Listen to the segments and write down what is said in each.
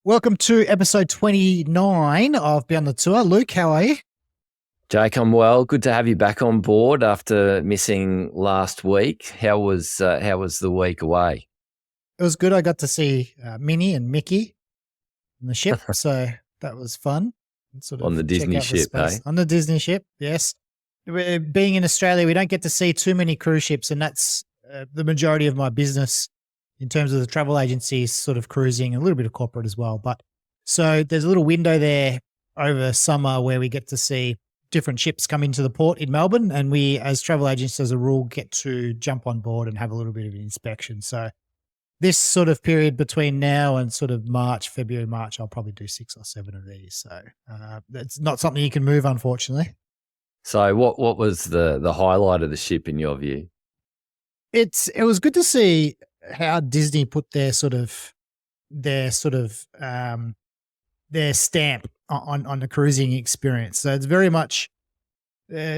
Welcome to episode 29 of Beyond the Tour. Luke, how are you? Jake, I'm well. Good to have you back on board after missing last week. How was the week away? It was good. I got to see Minnie and Mickey on the ship, so that was fun. On the Disney ship, eh? On the Disney ship, yes. Being in Australia, we don't get to see too many cruise ships, and that's the majority of my business in terms of the travel agencies, sort of cruising, a little bit of corporate as well. But so there's a little window there over summer where we get to see different ships come into the port in Melbourne, and we, as travel agents, as a rule, get to jump on board and have a little bit of an inspection. So this sort of period between now and sort of February, March, I'll probably do 6 or 7 of these. So it's not something you can move, unfortunately. So what was the highlight of the ship in your view? It was good to see how Disney put their stamp on the cruising experience. So it's very much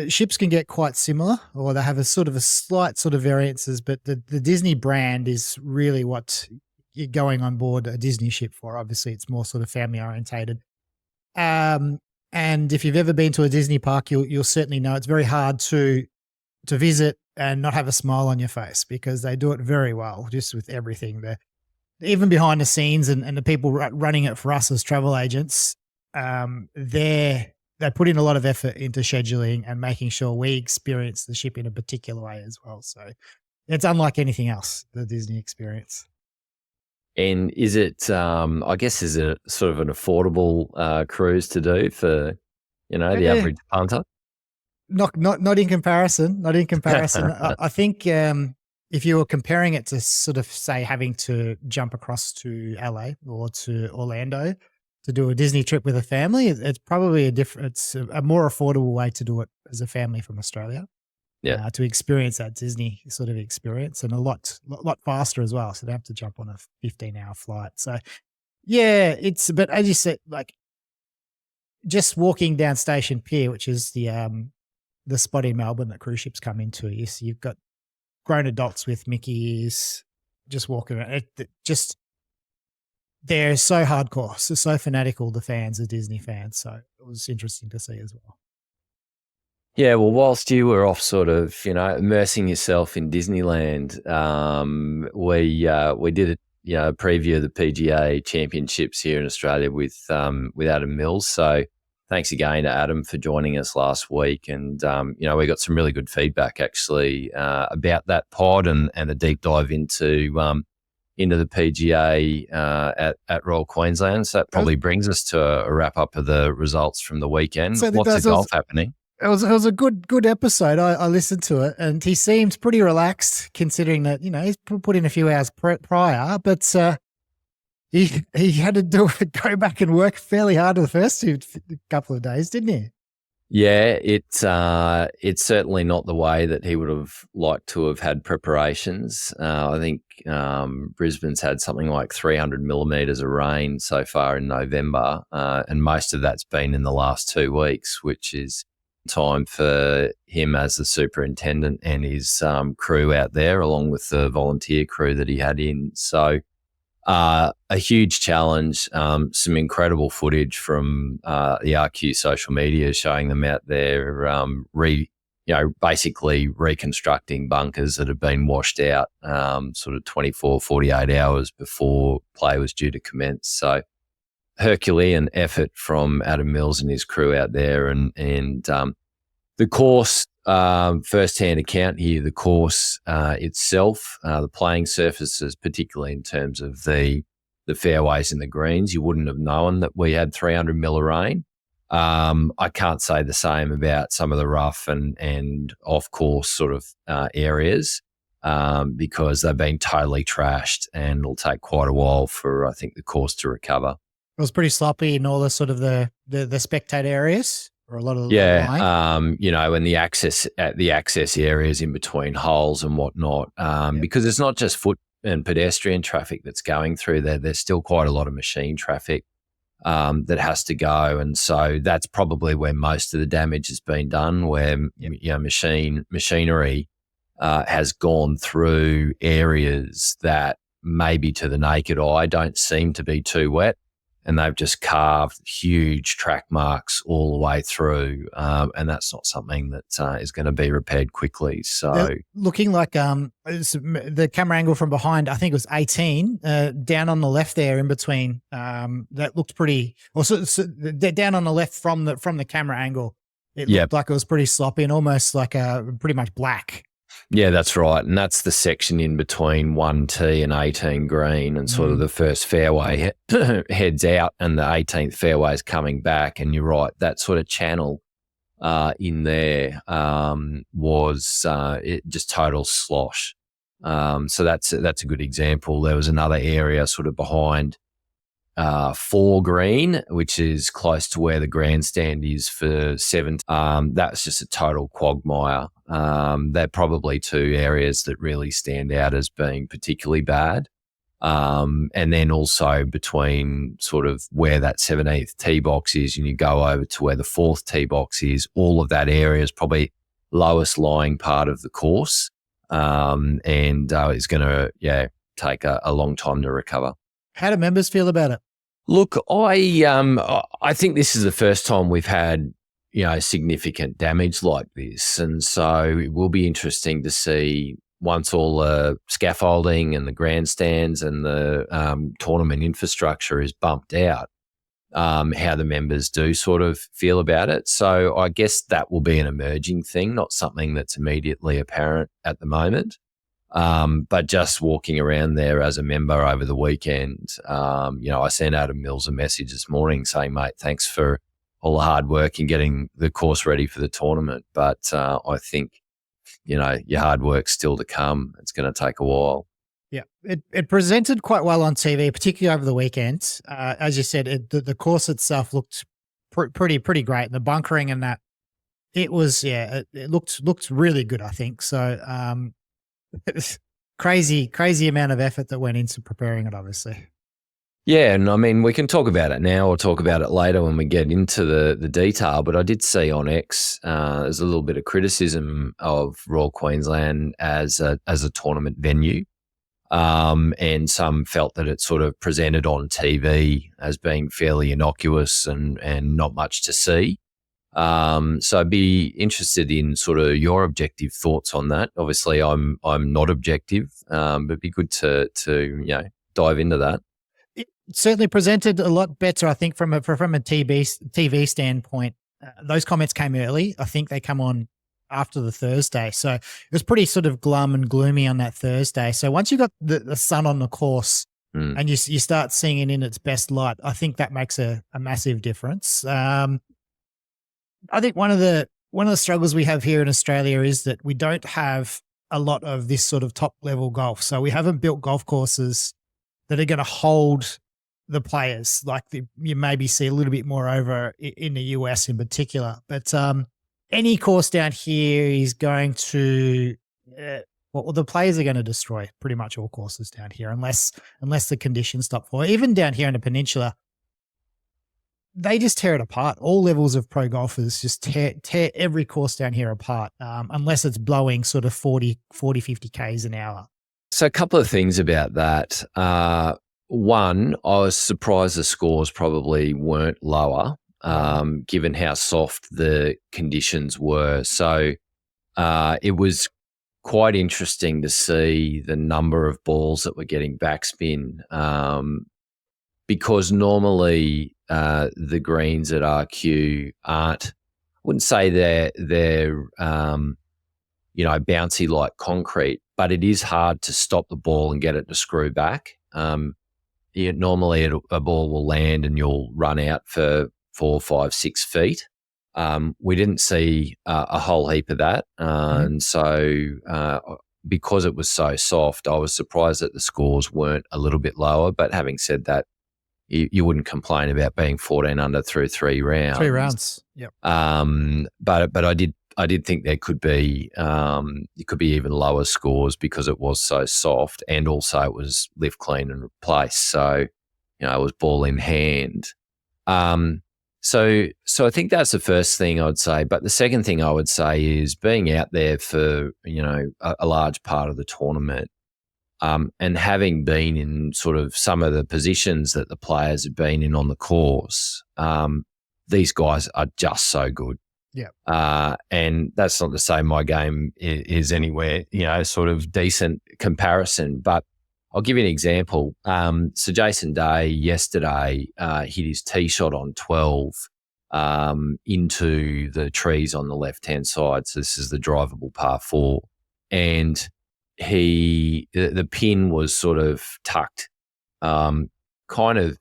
ships can get quite similar, or they have a slight sort of variances, but the Disney brand is really what you're going on board a Disney ship for. Obviously, it's more sort of family orientated. And if you've ever been to a Disney park, you'll certainly know it's very hard to visit and not have a smile on your face, because they do it very well, just with everything. Even behind the scenes and the people running it for us as travel agents, they put in a lot of effort into scheduling and making sure we experience the ship in a particular way as well. So it's unlike anything else, the Disney experience. And is it, is it sort of an affordable cruise to do for, the average punter? Not in comparison. Not in comparison. I think if you were comparing it to sort of say having to jump across to LA or to Orlando to do a Disney trip with a family, it's probably it's a more affordable way to do it as a family from Australia. Yeah. To experience that Disney sort of experience, and a lot faster as well. So they have to jump on a 15-hour flight. So yeah, but as you said, like just walking down Station Pier, which is the spot in Melbourne that cruise ships come into, you've got grown adults with Mickey ears just walking around. They're so hardcore, so fanatical, the fans, the Disney fans. So it was interesting to see as well. Yeah, well, whilst you were off sort of, immersing yourself in Disneyland, we did a preview of the PGA Championships here in Australia with Adam Mills. So thanks again to Adam for joining us last week. And, we got some really good feedback actually about that pod and the deep dive into the PGA at Royal Queensland. So that probably brings us to a wrap up of the results from the weekend. So lots of golf happening. It was a good episode. I listened to it, and he seemed pretty relaxed considering that, he's put in a few hours prior, but he had to go back and work fairly hard the first couple of days, didn't he? Yeah, it's certainly not the way that he would have liked to have had preparations. I think Brisbane's had something like 300 millimetres of rain so far in November, and most of that's been in the last 2 weeks, which is time for him as the superintendent and his crew out there, along with the volunteer crew that he had in. So a huge challenge, some incredible footage from the RQ social media showing them out there, basically reconstructing bunkers that have been washed out sort of 24, 48 hours before play was due to commence. So Herculean effort from Adam Mills and his crew out there, and the course, first-hand account here, the course itself, the playing surfaces, particularly in terms of the fairways and the greens, you wouldn't have known that we had 300 mil of rain. I can't say the same about some of the rough and off-course sort of areas because they've been totally trashed, and it'll take quite a while for, I think, the course to recover. It was pretty sloppy in all the sort of the spectator areas, or a lot of and the access areas in between holes and whatnot, because it's not just foot and pedestrian traffic that's going through there. There's still quite a lot of machine traffic that has to go, and so that's probably where most of the damage has been done, where machinery has gone through areas that maybe to the naked eye don't seem to be too wet. and they've just carved huge track marks all the way through, and that's not something that is going to be repaired quickly. So they're looking like the camera angle from behind, I think it was 18, down on the left there in between. That looked pretty. Also, they're down on the left from the camera angle. It looked like it was pretty sloppy and almost like pretty much black. Yeah, that's right. And that's the section in between 1T and 18 green, and sort of the first fairway heads out and the 18th fairway is coming back. And you're right, that sort of channel in there was just total slosh. So that's a good example. There was another area sort of behind 4 green, which is close to where the grandstand is for 7. That's just a total quagmire. They're probably 2 areas that really stand out as being particularly bad. And then also between sort of where that 17th tee box is and you go over to where the 4th tee box is, all of that area is probably lowest lying part of the course, and it's going to take a long time to recover. How do members feel about it? Look, I think this is the first time we've had significant damage like this, and so it will be interesting to see once all the scaffolding and the grandstands and the tournament infrastructure is bumped out, how the members do sort of feel about it. So I guess that will be an emerging thing, not something that's immediately apparent at the moment. But just walking around there as a member over the weekend, I sent Adam Mills a message this morning saying, mate, thanks for all the hard work in getting the course ready for the tournament. But I think, your hard work's still to come. It's going to take a while. Yeah, it presented quite well on TV, particularly over the weekend. As you said, the course itself looked pretty great. The bunkering and that, it was, it looked really good, I think. So, crazy amount of effort that went into preparing it, obviously. Yeah, and I mean, we can talk about it now or talk about it later when we get into the detail, but I did see on X there's a little bit of criticism of Royal Queensland as a tournament venue, and some felt that it sort of presented on TV as being fairly innocuous and not much to see. So I'd be interested in sort of your objective thoughts on that. Obviously, I'm not objective, but it'd be good to dive into that. It certainly presented a lot better, I think, from a TV standpoint. Those comments came early. I think they come on after the Thursday, so it was pretty sort of glum and gloomy on that Thursday. So once you got the sun on the course and you start seeing it in its best light, I think that makes a massive difference. I think one of the struggles we have here in Australia is that we don't have a lot of this sort of top level golf. So we haven't built golf courses that are going to hold the players like you maybe see a little bit more over in the US in particular. But any course down here is going to, the players are going to destroy pretty much all courses down here unless the conditions stop for it. Even down here in the peninsula, they just tear it apart. All levels of pro golfers just tear every course down here apart, unless it's blowing sort of 40, 50 Ks an hour. So a couple of things about that. One, I was surprised the scores probably weren't lower, given how soft the conditions were. So it was quite interesting to see the number of balls that were getting backspin, because normally the greens at RQ aren't, I wouldn't say they're bouncy like concrete, but it is hard to stop the ball and get it to screw back. Normally a ball will land and you'll run out for 4, 5, 6 feet. We didn't see a whole heap of that. And so because it was so soft, I was surprised that the scores weren't a little bit lower. But having said that, you wouldn't complain about being 14 under through 3 rounds. 3 rounds, yep. But I did think there could be it could be even lower scores because it was so soft, and also it was lift, clean, and replace. So it was ball in hand. So I think that's the first thing I would say. But the second thing I would say is being out there for a large part of the tournament. And having been in sort of some of the positions that the players have been in on the course, these guys are just so good. Yeah. And that's not to say my game is anywhere, sort of decent comparison, but I'll give you an example. So Jason Day yesterday hit his tee shot on 12 into the trees on the left-hand side. So this is the drivable par 4. And the pin was sort of tucked kind of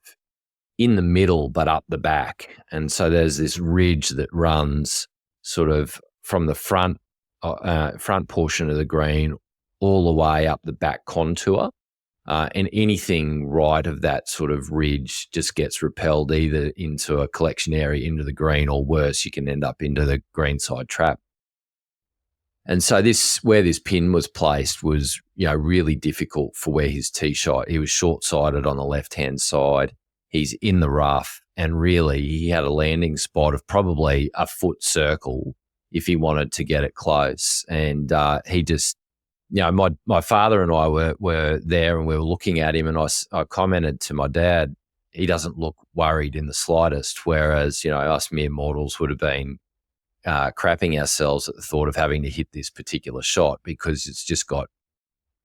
in the middle but up the back. And so there's this ridge that runs sort of from the front portion of the green all the way up the back contour. And anything right of that sort of ridge just gets repelled either into a collection area into the green, or worse, you can end up into the greenside trap. And so where this pin was placed was, really difficult for where his tee shot. He was short-sighted on the left-hand side. He's in the rough, and really he had a landing spot of probably a foot circle if he wanted to get it close. And he just, my father and I were there and we were looking at him, and I commented to my dad, he doesn't look worried in the slightest, whereas, us mere mortals would have been crapping ourselves at the thought of having to hit this particular shot, because it's just got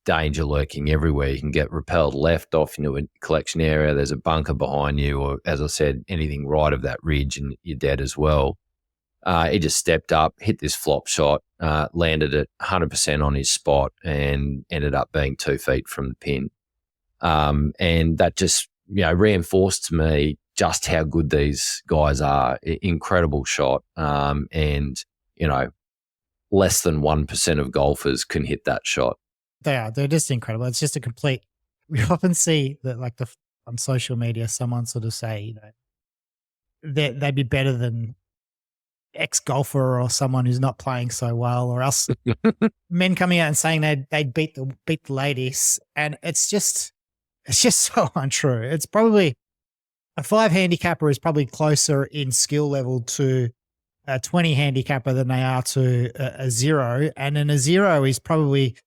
danger lurking everywhere. You can get repelled left off into a collection area. There's a bunker behind you, or, as I said, anything right of that ridge, and you're dead as well. He just stepped up, hit this flop shot, landed it 100% on his spot, and ended up being 2 feet from the pin. And that just, reinforced to me just how good these guys are. Incredible shot. And, less than 1% of golfers can hit that shot. They are. They're just incredible. It's just a complete. We often see that, like, on social media, someone sort of say, they'd be better than ex-golfer or someone who's not playing so well, or else men coming out and saying they'd beat the ladies, and it's just so untrue. It's probably a 5 handicapper is probably closer in skill level to a 20 handicapper than they are to a 0, and then a 0 is probably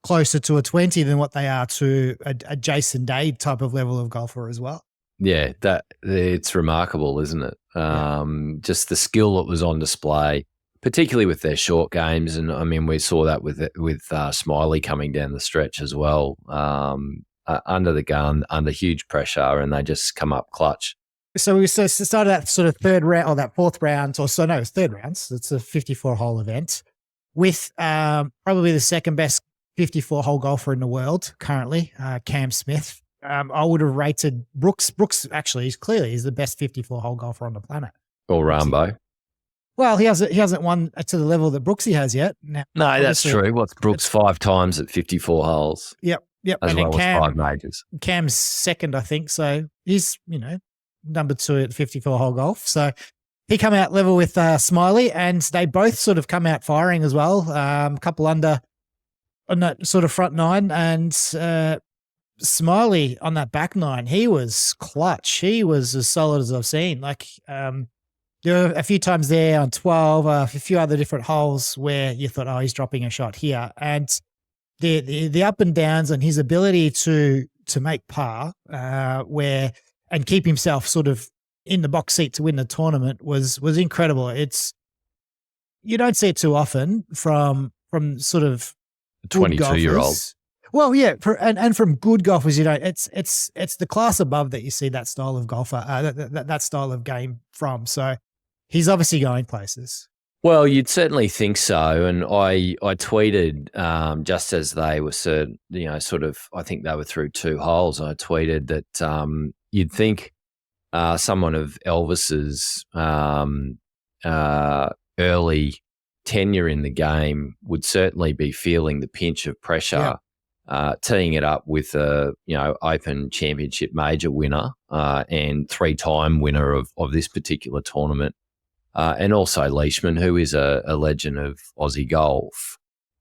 closer to a 20 than what they are to a Jason Day type of level of golfer as well. Yeah, it's remarkable, isn't it? Just the skill that was on display, particularly with their short games. And I mean, we saw that with Smylie coming down the stretch as well, under the gun, under huge pressure, and they just come up clutch. So we started that sort of third round, or that fourth round, or so no, it's third rounds. It's a 54-hole event with probably the second best 54-hole golfer in the world currently, Cam Smith. I would have rated Brooks. Brooks actually is clearly the best 54-hole golfer on the planet. Or Rambo. Well, he hasn't won to the level that Brooksy has yet. Now, no, that's true. What's Brooks 5 times at 54 holes? Yep. As well as 5 majors. Cam's second, I think. So he's, number 2 at 54-hole golf. So he come out level with Smylie, and they both sort of come out firing as well. A couple under on that sort of front 9, and Smylie on that back 9, he was clutch. He was as solid as I've seen. Like, there were a few times there on 12, a few other different holes where you thought, oh, he's dropping a shot here. And the up and downs and his ability to make par, and keep himself sort of in the box seat to win the tournament was incredible. You don't see it too often from sort of 22-year-old. Well, yeah, and from good golfers, it's the class above that you see that style of golfer, that style of game from. So he's obviously going places. Well, you'd certainly think so. And I tweeted just as they were sort of, I think they were through 2 holes. I tweeted that you'd think someone of Elvis's early tenure in the game would certainly be feeling the pinch of pressure. Yeah. Teeing it up with a Open Championship major winner and 3-time winner of this particular tournament, and also Leishman, who is a legend of Aussie golf,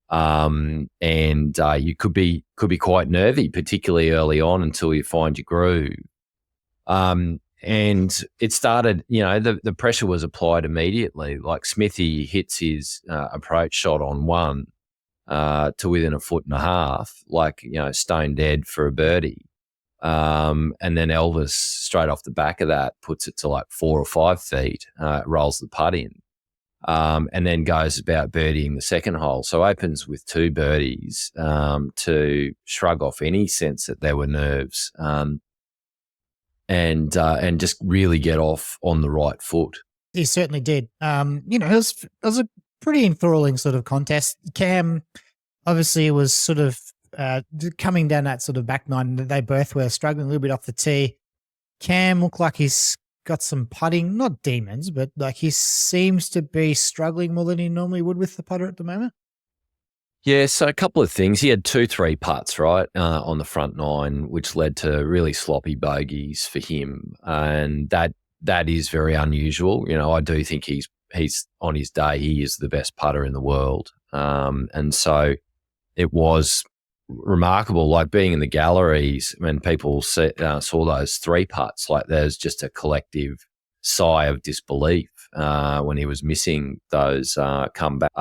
and you could be quite nervy, particularly early on until you find your groove. And it started, the pressure was applied immediately. Like Smithy hits his approach shot on 1. to within a foot and a half, like, stone dead for a birdie. And then Elvis, straight off the back of that, puts it to like 4 or 5 feet, rolls the putt in, and then goes about birdieing the second hole. So opens with 2 birdies to shrug off any sense that there were nerves, and just really get off on the right foot. He certainly did. It was a pretty enthralling sort of contest. Cam obviously was sort of coming down that sort of back nine. They both were struggling a little bit off the tee. Cam looked like he's got some putting, not demons, but like he seems to be struggling more than he normally would with the putter at the moment. Yeah, so a couple of things. He had 2-3 putts, right, on the front nine, which led to really sloppy bogeys for him. And that is very unusual. I do think he's on his day, he is the best putter in the world. And so it was remarkable, like being in the galleries when people saw those 3 putts, like there's just a collective sigh of disbelief when he was missing those comeback.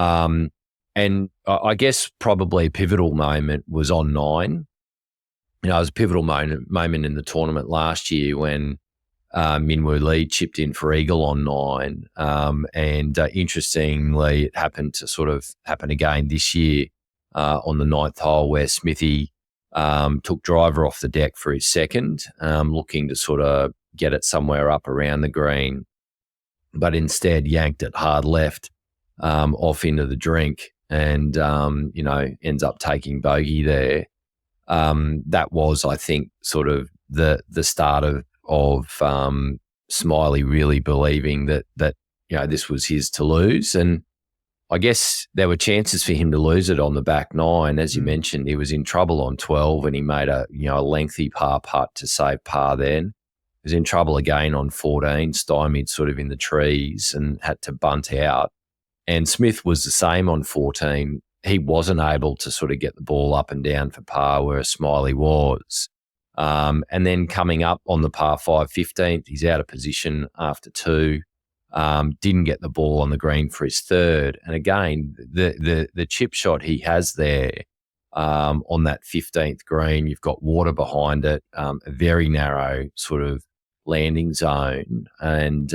And I guess probably a pivotal moment was on 9. It was a pivotal moment in the tournament last year when Minwoo Lee chipped in for eagle on 9. And interestingly, it happened to sort of happen again this year on the 9th hole where Smithy took driver off the deck for his second, looking to sort of get it somewhere up around the green, but instead yanked it hard left off into the drink and, ends up taking bogey there. That was, I think, sort of the start of Smylie really believing that this was his to lose. And I guess there were chances for him to lose it on the back 9. As you mentioned, he was in trouble on 12 and he made a lengthy par putt to save par then. He was in trouble again on 14, stymied sort of in the trees and had to bunt out. And Smith was the same on 14. He wasn't able to sort of get the ball up and down for par, whereas Smylie was. And then coming up on the par 5 15th, he's out of position after 2. Didn't get the ball on the green for his 3rd. And again, the chip shot he has there on that 15th green, you've got water behind it, a very narrow sort of landing zone, and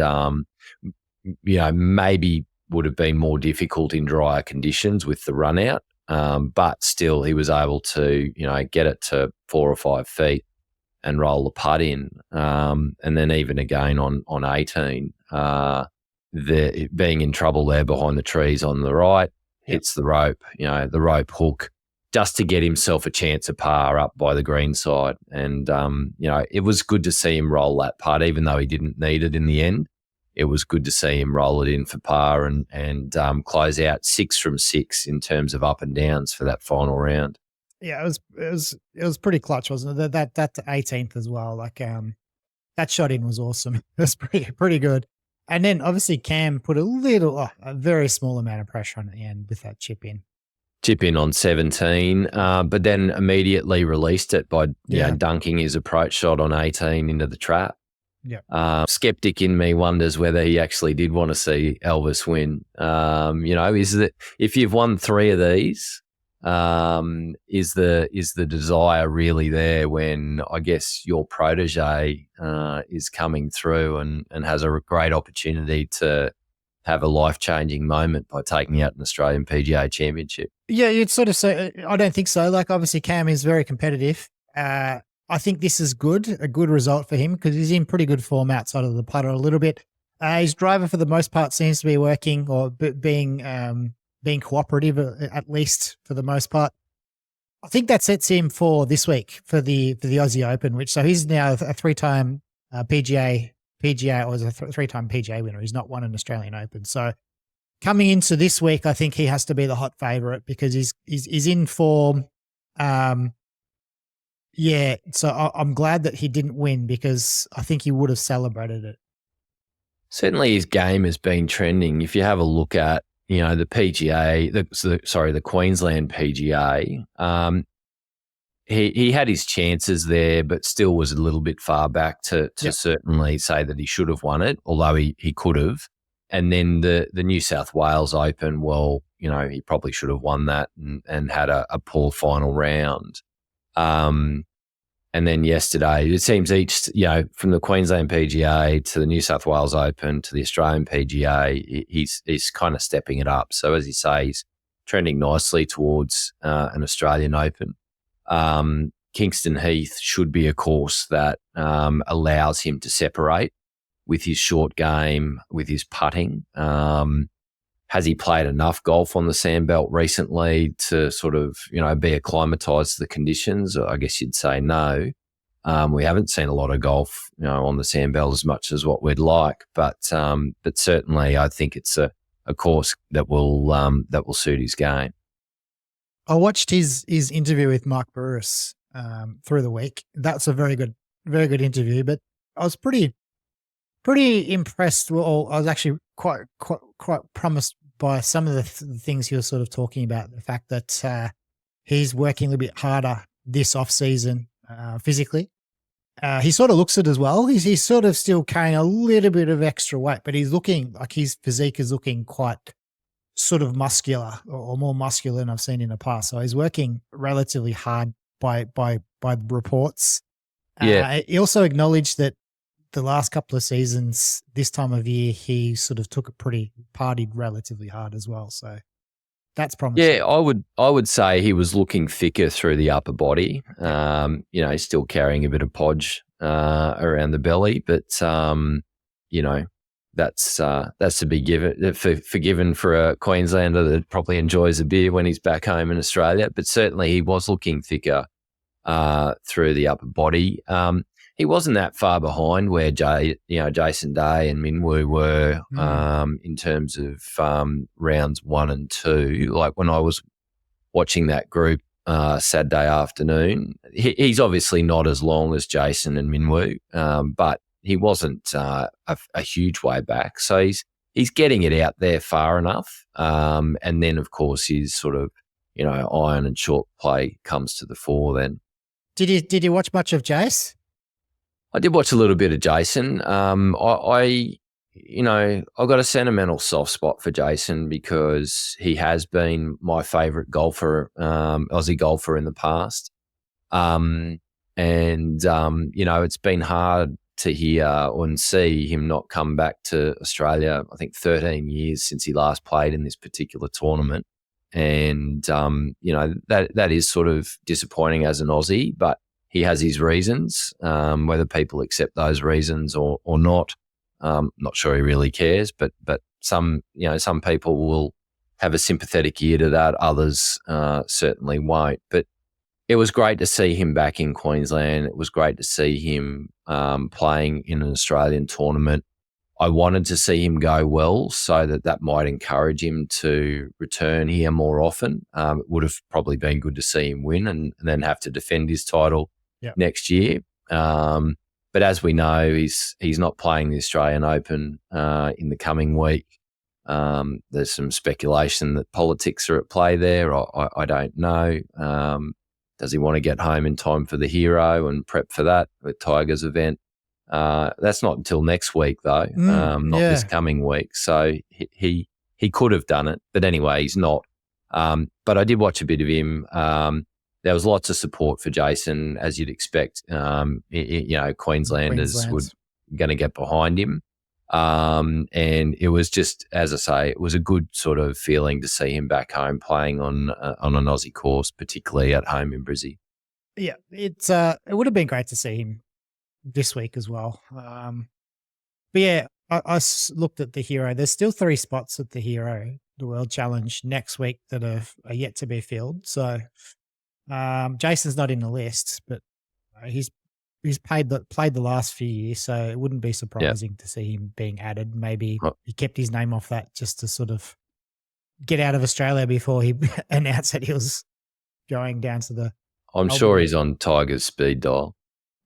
maybe would have been more difficult in drier conditions with the run out, but still he was able to get it to 4 or 5 feet and roll the putt in, and then even again on 18, being in trouble there behind the trees on the right, hits the rope, the rope hook, just to get himself a chance of par up by the green side. And, it was good to see him roll that putt, even though he didn't need it in the end. It was good to see him roll it in for par and close out 6 from 6 in terms of up and downs for that final round. Yeah, it was pretty clutch, wasn't it? That 18th as well. Like that shot in was awesome. It was pretty good. And then obviously Cam put a very small amount of pressure on at the end with that chip in. Chip in on 17, but then immediately released it by dunking his approach shot on 18 into the trap. Yeah. Skeptic in me wonders whether he actually did want to see Elvis win. Is that if you've won 3 of these, is the desire really there when I guess your protege is coming through and has a great opportunity to have a life-changing moment by taking out an Australian PGA Championship? Yeah, you'd sort of say, I don't think so. Like obviously Cam is very competitive. I think this is a good result for him because he's in pretty good form outside of the putter a little bit. His driver for the most part seems to be working or being cooperative, at least for the most part. I think that sets him for this week for the Aussie Open, so he's now a 3-time PGA or is a 3-time PGA winner. He's not won an Australian Open. So coming into this week, I think he has to be the hot favourite because he's in form. Yeah, so I'm glad that he didn't win because I think he would have celebrated it. Certainly his game has been trending. If you have a look at, the PGA, the Queensland PGA, he had his chances there, but still was a little bit far back to certainly say that he should have won it, although he could have. And then the New South Wales Open, well, he probably should have won that and had a poor final round. And then yesterday, it seems from the Queensland PGA to the New South Wales Open to the Australian PGA, he's kind of stepping it up. So as you say, he's trending nicely towards an Australian Open. Kingston Heath should be a course that allows him to separate with his short game, with his putting. Has he played enough golf on the sandbelt recently to sort of, be acclimatised to the conditions? I guess you'd say no. We haven't seen a lot of golf, on the sandbelt as much as what we'd like, but certainly I think it's a course that will suit his game. I watched his interview with Mark Burris through the week. That's a very good interview, but I was pretty impressed. Well, I was actually quite promised by some of the things he was sort of talking about. The fact that he's working a little bit harder this off season physically. He sort of looks it as well. He's sort of still carrying a little bit of extra weight, but he's looking like his physique is looking quite sort of muscular or more muscular than I've seen in the past. So he's working relatively hard by the reports. Yeah. He also acknowledged that the last couple of seasons, this time of year, he sort of partied relatively hard as well. So that's promising. Yeah, I would say he was looking thicker through the upper body. He's still carrying a bit of podge around the belly, but that's to be forgiven for a Queenslander that probably enjoys a beer when he's back home in Australia. But certainly he was looking thicker through the upper body. He wasn't that far behind where Jason Day and Minwoo were in terms of rounds 1 and 2. Like when I was watching that group Saturday afternoon, he's obviously not as long as Jason and Minwoo, but he wasn't a huge way back. So he's getting it out there far enough. And then, of course, his sort of, iron and short play comes to the fore then. Did you watch much of Jace? I did watch a little bit of Jason. I've got a sentimental soft spot for Jason because he has been my favourite golfer, Aussie golfer in the past. It's been hard to hear and see him not come back to Australia. I think 13 years since he last played in this particular tournament. And, that is sort of disappointing as an Aussie, but he has his reasons, whether people accept those reasons or not. Not sure he really cares, but some people will have a sympathetic ear to that. Others certainly won't. But it was great to see him back in Queensland. It was great to see him playing in an Australian tournament. I wanted to see him go well so that might encourage him to return here more often. It would have probably been good to see him win and then have to defend his title next year. But as we know, he's not playing the Australian Open in the coming week. There's some speculation that politics are at play there. I don't know. Does he want to get home in time for the Hero and prep for that with Tiger's event? That's not until next week, though, not this coming week. So he could have done it. But anyway, he's not. But I did watch a bit of him. There was lots of support for Jason, as you'd expect. Queenslanders were going to get behind him. And it was just, as I say, it was a good sort of feeling to see him back home playing on an Aussie course, particularly at home in Brizzy. Yeah, it would have been great to see him this week as well. But yeah, I looked at the Hero. There's still 3 spots at the Hero, the World Challenge, next week that are yet to be filled. So Jason's not in the list, but he's played the last few years, so it wouldn't be surprising to see him being added. Maybe he kept his name off that just to sort of get out of Australia before he announced that he was going down to the... I'm sure he's on Tiger's speed dial.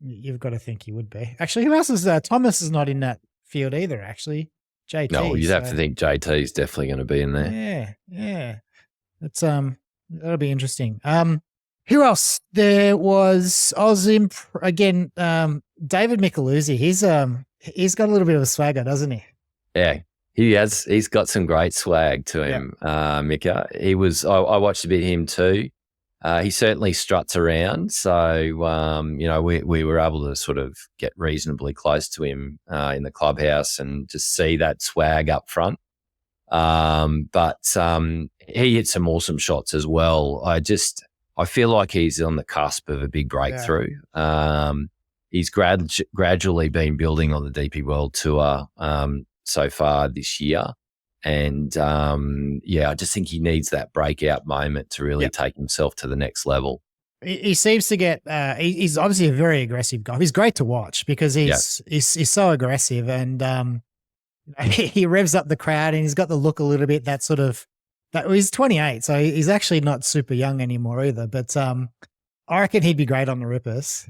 You've got to think he would be. Actually, who else is Thomas is not in that field either, actually. JT. No, you'd have to think JT is definitely going to be in there. Yeah. That's that'll be interesting. Who else? There was David Micheluzzi. He's got a little bit of a swagger, doesn't he? Yeah. He's got some great swag to him, Mika. I watched a bit of him too. He certainly struts around. So, we were able to sort of get reasonably close to him in the clubhouse and just see that swag up front. But he hit some awesome shots as well. I feel like he's on the cusp of a big breakthrough. Yeah. He's gradually been building on the DP World Tour so far this year. And, I just think he needs that breakout moment to really take himself to the next level. He seems to get he's obviously a very aggressive guy. He's great to watch because he's so aggressive, and he revs up the crowd, and he's got the look a little bit that he's 28, so he's actually not super young anymore either. But I reckon he'd be great on the Rippers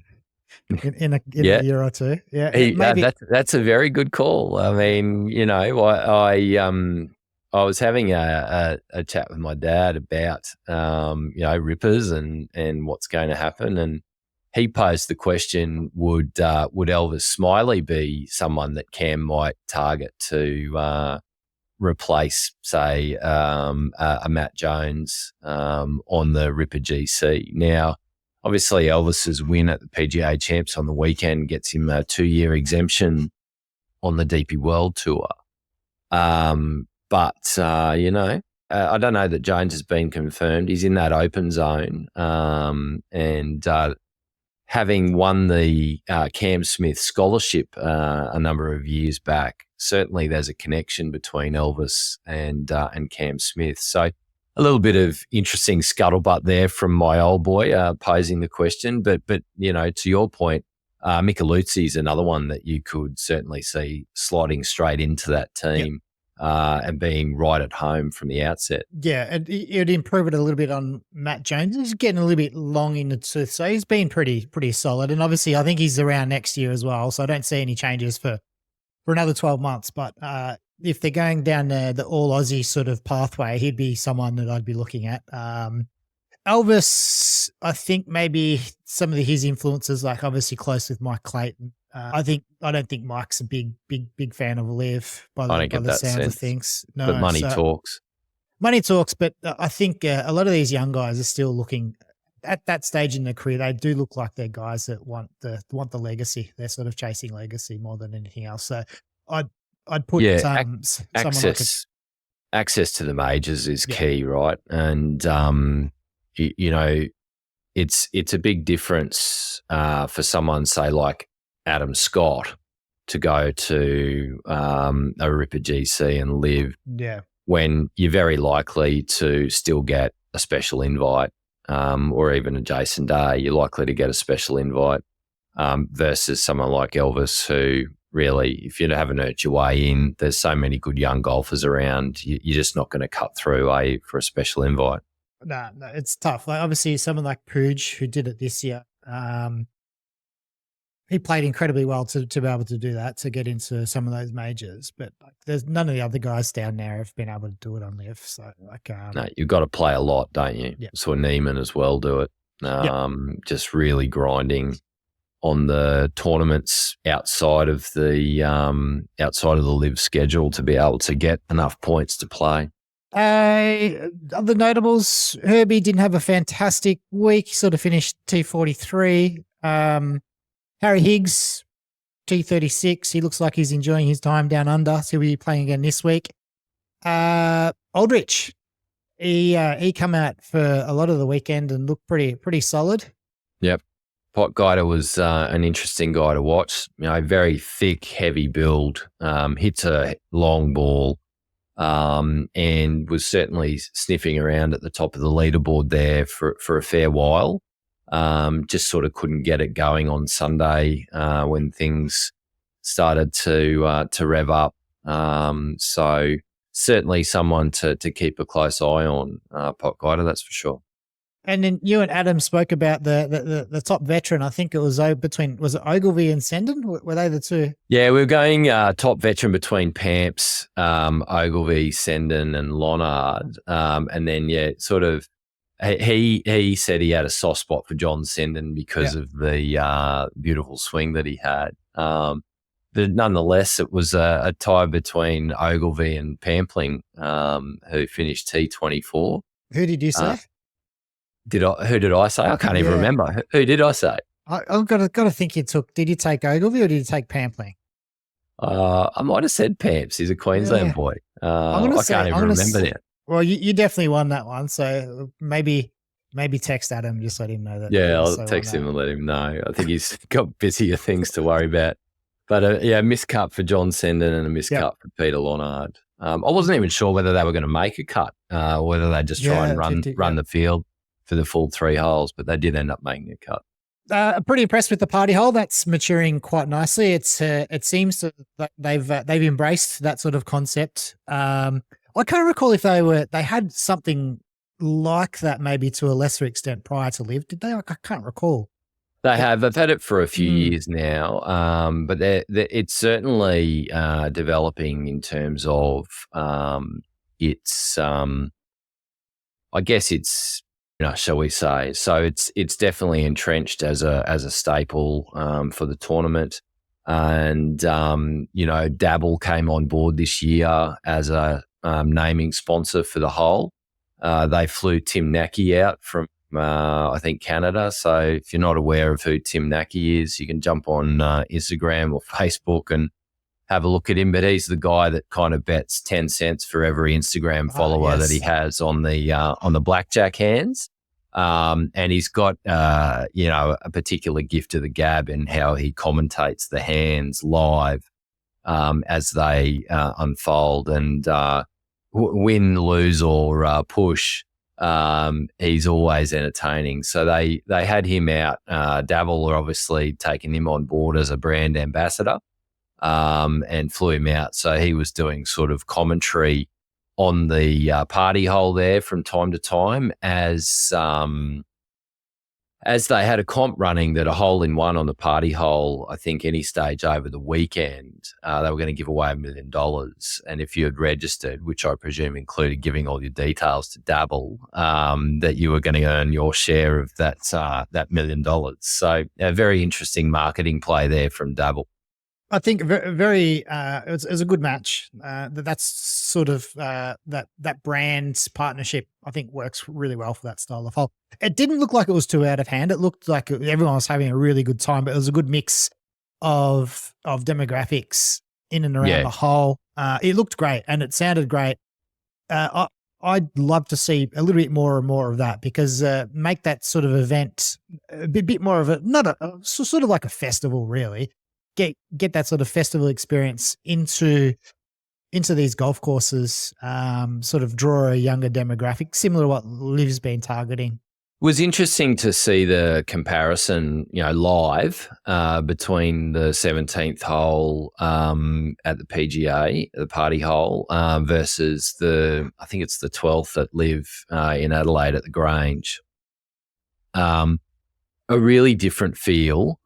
in a year or two. Yeah, maybe. That's a very good call. I mean, I was having a chat with my dad about Rippers and what's going to happen, and he posed the question: would Elvis Smylie be someone that Cam might target to replace, say, a Matt Jones on the Ripper GC? Now, obviously, Elvis's win at the PGA Champs on the weekend gets him a 2-year exemption on the DP World Tour. But I don't know that Jones has been confirmed. He's in that open zone. And having won the Cam Smith scholarship a number of years back, certainly there's a connection between Elvis and Cam Smith. So a little bit of interesting scuttlebutt there from my old boy posing the question. But to your point, Micheluzzi is another one that you could certainly see sliding straight into that team. Yep. And being right at home from the outset. Yeah, and it would improve it a little bit on Matt Jones. He's getting a little bit long in the tooth, so he's been pretty solid. And obviously, I think he's around next year as well, so I don't see any changes for another 12 months. But if they're going down the all-Aussie sort of pathway, he'd be someone that I'd be looking at. Elvis, I think maybe some of his influences, like obviously close with Mike Clayton. I don't think Mike's a big fan of Liv by the sounds of things. No, but money talks. Money talks, but I think a lot of these young guys are still looking at that stage in their career. They do look like they're guys that want the legacy. They're sort of chasing legacy more than anything else. So I'd put access to the majors is key, right? And it's a big difference for someone, say, like Adam Scott, to go to a Ripper GC and live when you're very likely to still get a special invite or even a Jason Day. You're likely to get a special invite versus someone like Elvis, who really, if you haven't earned your way in, there's so many good young golfers around, you're just not going to cut through for a special invite. No, it's tough. Like obviously someone like Pooge, who did it this year, he played incredibly well to be able to do that, to get into some of those majors. But there's none of the other guys down there have been able to do it on Liv. So no, you've got to play a lot, don't you? Yeah. Saw Neiman as well do it. Just really grinding on the tournaments outside of the Liv schedule to be able to get enough points to play. The notables, Herbie didn't have a fantastic week. He sort of finished T43. Harry Higgs, T36. He looks like he's enjoying his time down under. So he'll be playing again this week. Aldrich, he come out for a lot of the weekend and looked pretty solid. Yep. Pot Guider was an interesting guy to watch. Very thick, heavy build, hits a long ball, and was certainly sniffing around at the top of the leaderboard there for a fair while. Just sort of couldn't get it going on Sunday when things started to rev up. So certainly someone to keep a close eye on, Pot Guider, that's for sure. And then you and Adam spoke about the top veteran. I think it was was it Ogilvy and Sendon? Were they the two? Yeah, we were going top veteran between Pamps, Ogilvy, Sendon, and Lonard. And then sort of he said he had a soft spot for John Sendon because of the beautiful swing that he had. nonetheless, it was a tie between Ogilvy and Pampling, who finished T24. Who did you say? Who did I say? I can't even remember. Who did I say? I've got to think you took. Did you take Ogilvy or did you take Pampling? I might have said Pamps. He's a Queensland boy. I can't even remember now. Well, you definitely won that one. So maybe text Adam, just let him know that. Yeah, I'll text him and let him know. I think he's got busier things to worry about. But a missed cut for John Senden and a missed cut for Peter Lonard. I wasn't even sure whether they were going to make a cut, or whether they just try and run the field for the full 3 holes, but they did end up making a cut. Pretty impressed with the party hole. That's maturing quite nicely. It seems that they've embraced that sort of concept. I can't recall if they had something like that maybe to a lesser extent prior to Live. Did they? I can't recall. They have. They've had it for a few years now, but it's certainly developing in terms of its. I guess it's, shall we say? So it's definitely entrenched as a staple for the tournament, and Dabble came on board this year as a naming sponsor for the hole. They flew Tim Nackey out from I think Canada. So if you're not aware of who Tim Nackey is, you can jump on Instagram or Facebook and have a look at him. But he's the guy that kind of bets 10 cents for every Instagram follower that he has on the blackjack hands. And he's got a particular gift of the gab in how he commentates the hands live as they unfold, and win, lose, or push. He's always entertaining. So they had him out. Dabble are obviously taking him on board as a brand ambassador, and flew him out. So he was doing sort of commentary on the party hole there from time to time as they had a comp running that a hole in one on the party hole, I think any stage over the weekend, they were going to give away $1 million. And if you had registered, which I presume included giving all your details to Dabble, that you were going to earn your share of that $1 million. So a very interesting marketing play there from Dabble. I think very it was a good match. That's sort of that brand partnership, I think, works really well for that style of hole. It didn't look like it was too out of hand. It looked like everyone was having a really good time, but it was a good mix of demographics in and around the hole. It looked great and it sounded great. I'd love to see a little bit more and more of that, because make that sort of event a bit more of sort of like a festival, really. Get that sort of festival experience into these golf courses, sort of draw a younger demographic, similar to what Liv's been targeting. It was interesting to see the comparison, live between the 17th hole at the PGA, the party hole, versus I think it's the 12th at Liv in Adelaide at the Grange. A really different feel.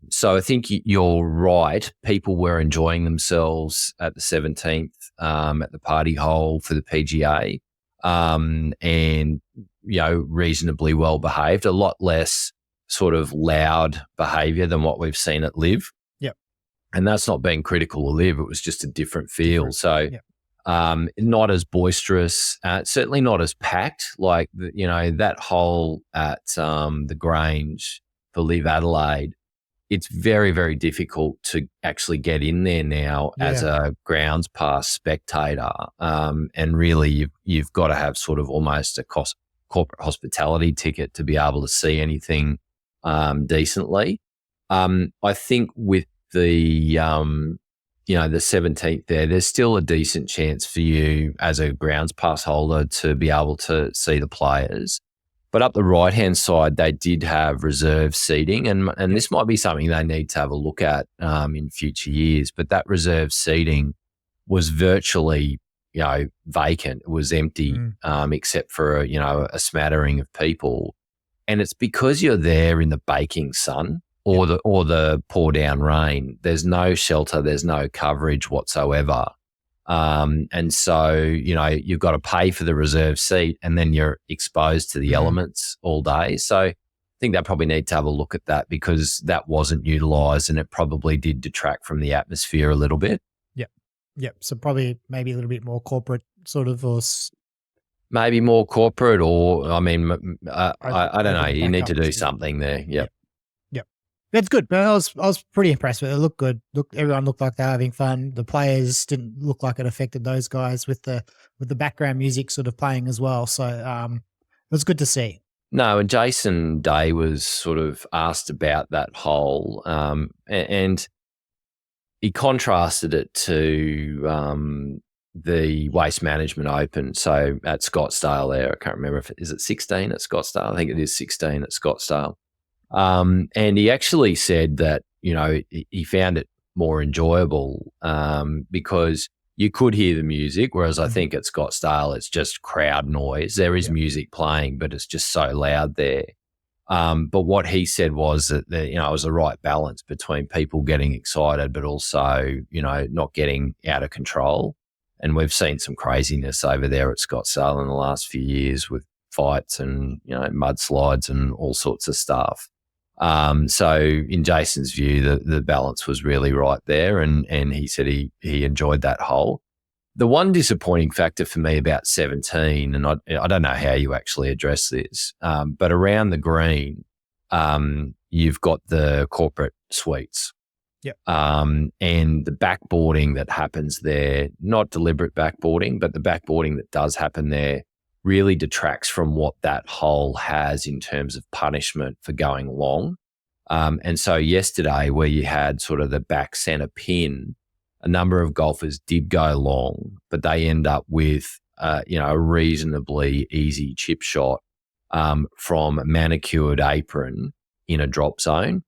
So I think you're right. People were enjoying themselves at the 17th at the party hole for the PGA, and reasonably well behaved. A lot less sort of loud behaviour than what we've seen at Liv. Yep. And that's not being critical of Liv. It was just a different feel. So not as boisterous, certainly not as packed. Like that hole at the Grange for Liv Adelaide, it's very, very difficult to actually get in there now as a grounds pass spectator. And really, you've got to have sort of almost a corporate hospitality ticket to be able to see anything decently. I think with the, the 17th there's still a decent chance for you as a grounds pass holder to be able to see the players. But up the right-hand side, they did have reserve seating, and this might be something they need to have a look at in future years. But that reserve seating was virtually, vacant. It was empty, except for a smattering of people. And it's because you're there in the baking sun or the pour down rain. There's no shelter. There's no coverage whatsoever. And so, you've got to pay for the reserve seat, and then you're exposed to the elements all day. So think they probably need to have a look at that because that wasn't utilised and it probably did detract from the atmosphere a little bit. Yep. So probably maybe a little bit more corporate sort of, or maybe more corporate, or I mean, I don't know. You need to do something there. Yep. That's good. But I was pretty impressed with it. It looked good. Everyone looked like they were having fun. The players didn't look like it affected those guys with the background music sort of playing as well. So it was good to see. No, and Jason Day was sort of asked about that hole, and he contrasted it to the Waste Management Open. So at Scottsdale there, I can't remember is it 16 at Scottsdale? I think it is 16 at Scottsdale. And he actually said that, he found it more enjoyable because you could hear the music, whereas I think at Scottsdale it's just crowd noise. There is music playing, but it's just so loud there. But what he said was that, it was the right balance between people getting excited, but also, not getting out of control. And we've seen some craziness over there at Scottsdale in the last few years with fights and, mudslides and all sorts of stuff. So in Jason's view, the balance was really right there. And he said he enjoyed that hole. The one disappointing factor for me about 17, and I don't know how you actually address this, but around the green, you've got the corporate suites. Yep. And the backboarding that happens there, not deliberate backboarding, but the backboarding that does happen there really detracts from what that hole has in terms of punishment for going long. And so yesterday, where you had sort of the back centre pin, a number of golfers did go long, but they end up with, a reasonably easy chip shot from a manicured apron in a drop zone.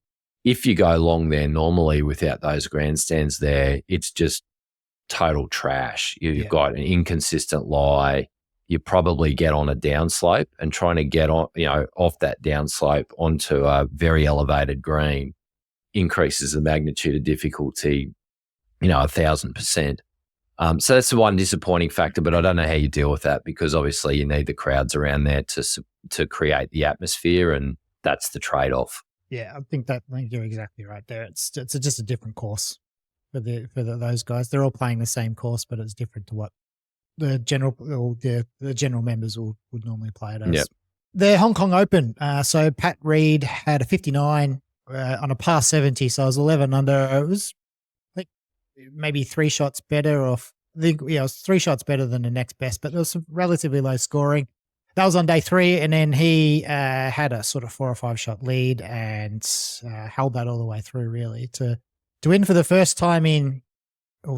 If you go long there normally without those grandstands there, it's just total trash. You've got an inconsistent lie. You probably get on a downslope, and trying to get on, off that downslope onto a very elevated green increases the magnitude of difficulty, 1,000%. So that's the one disappointing factor, but I don't know how you deal with that because obviously you need the crowds around there to create the atmosphere, and that's the trade-off. Yeah, I think you're exactly right there. It's just a different course for those guys. They're all playing the same course, but it's different to what the general members would normally play it as. Yep. The Hong Kong Open. So Pat Reed had a 59 on a par 70, so I was 11 under. It was maybe 3 shots better off. I think it was 3 shots better than the next best, but there was some relatively low scoring. That was on day 3, and then he had a sort of 4 or 5 shot lead and held that all the way through, really, to win for the first time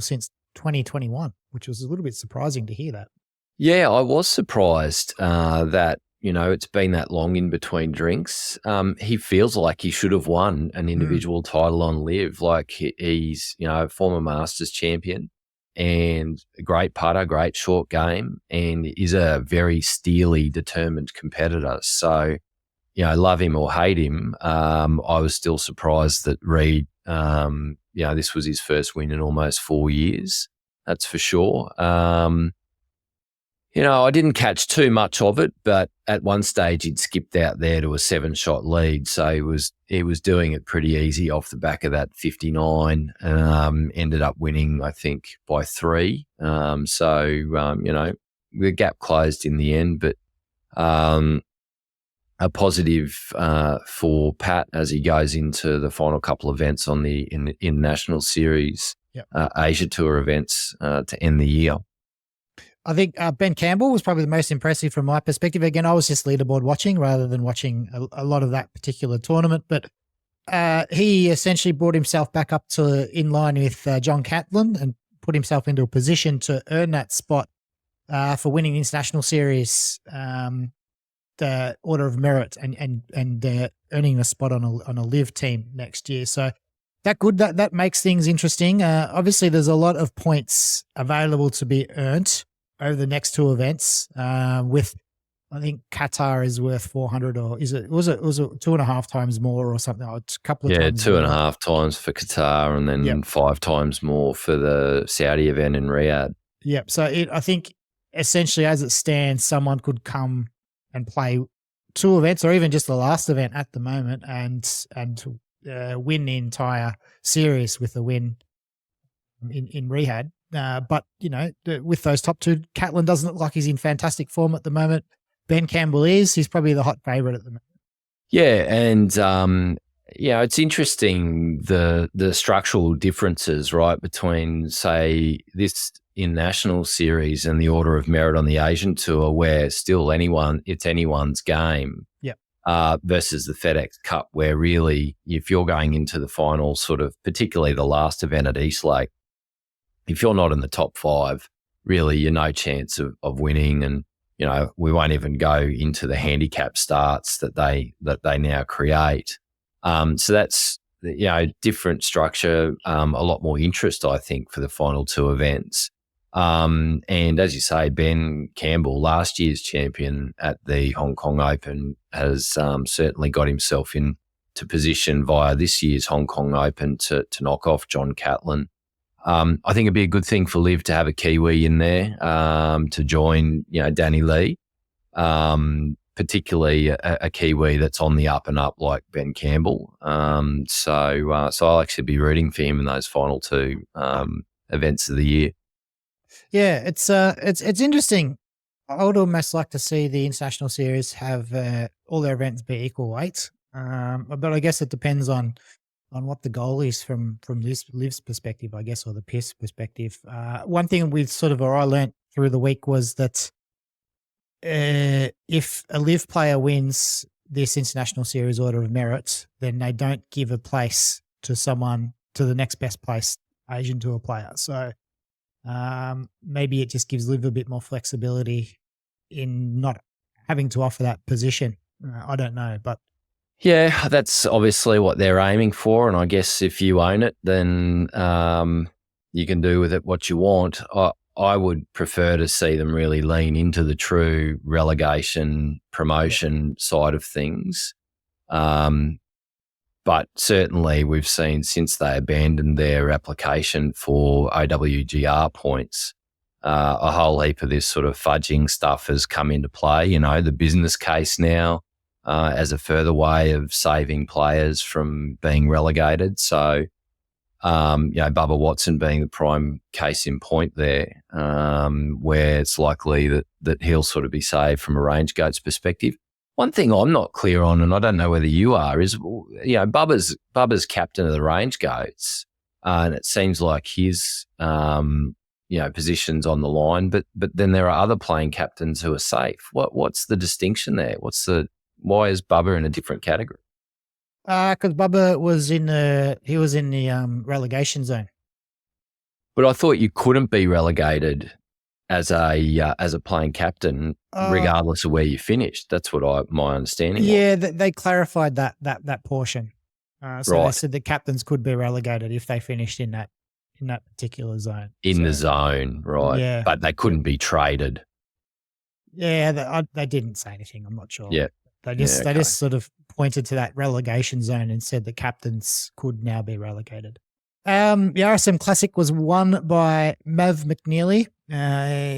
since 2021, which was a little bit surprising to hear that. Yeah, I was surprised that, it's been that long in between drinks. He feels like he should have won an individual title on LIV. Like he's, a former Masters champion and a great putter, great short game, and is a very steely, determined competitor. So, love him or hate him, I was still surprised that Reed, this was his first win in almost 4 years. That's for sure. I didn't catch too much of it, but at one stage he'd skipped out there to a 7-shot lead. So he was doing it pretty easy off the back of that 59, ended up winning, I think, by 3. The gap closed in the end, but a positive for Pat as he goes into the final couple of events on the International Series, Asia Tour events to end the year. I think Ben Campbell was probably the most impressive from my perspective. Again, I was just leaderboard watching rather than watching a lot of that particular tournament, but he essentially brought himself back up to in line with John Catlin and put himself into a position to earn that spot for winning the International Series, the Order of Merit, and earning a spot on a LIV team next year. So that makes things interesting. Obviously, there's a lot of points available to be earned over the next 2 events. With I think Qatar is worth 400, or was it 2.5 times more or something? Or a couple of times. 2.5 times for Qatar, and then 5 times more for the Saudi event in Riyadh. Yep. So I think essentially, as it stands, someone could come and play two events or even just the last event at the moment and win the entire series with a win in Riyadh. But, with those top two, Catlin doesn't look like he's in fantastic form at the moment. Ben Campbell is. He's probably the hot favourite at the moment. Yeah, and it's interesting the structural differences, right, between, say, this international series and the Order of Merit on the Asian Tour, where still it's anyone's game. Yep. Versus the FedEx Cup, where really, if you're going into the final, sort of, particularly the last event at Eastlake, if you're not in the top five, really, you're no chance of winning. And we won't even go into the handicap starts that they now create. So that's different structure, a lot more interest, I think, for the final two events. And as you say, Ben Campbell, last year's champion at the Hong Kong Open, has certainly got himself into position via this year's Hong Kong Open to knock off John Catlin. I think it'd be a good thing for Liv to have a Kiwi in there to join, Danny Lee, particularly a Kiwi that's on the up and up like Ben Campbell. So I'll actually be rooting for him in those final two events of the year. Yeah, it's interesting. I would almost like to see the international series have all their events be equal weight, but I guess it depends on what the goal is from Liv's perspective, I guess, or the Pierce perspective. One thing I learnt through the week was that if a Liv player wins this international series Order of Merit, then they don't give a place to the next best placed Asian Tour player. So maybe it just gives Liv a bit more flexibility in not having to offer that position. I don't know, but yeah, that's obviously what they're aiming for. And I guess if you own it, then you can do with it what you want. I would prefer to see them really lean into the true relegation promotion side of things. But certainly we've seen since they abandoned their application for OWGR points, a whole heap of this sort of fudging stuff has come into play. The business case now as a further way of saving players from being relegated. So, Bubba Watson being the prime case in point there, where it's likely that he'll sort of be saved from a range goats perspective. One thing I'm not clear on, and I don't know whether you are, is Bubba's captain of the range goats, and it seems like his position's on the line, but then there are other playing captains who are safe. What's the distinction there? Why is Bubba in a different category? Because Bubba was in the relegation zone. But I thought you couldn't be relegated as a playing captain, regardless of where you finished. That's what my understanding was. Yeah, they clarified that portion. So right. They said that captains could be relegated if they finished in that particular zone. The zone, right? Yeah, but they couldn't be traded. Yeah, they didn't say anything. I'm not sure. Yeah. They just sort of pointed to that relegation zone and said that captains could now be relegated. The RSM Classic was won by Mav McNeely.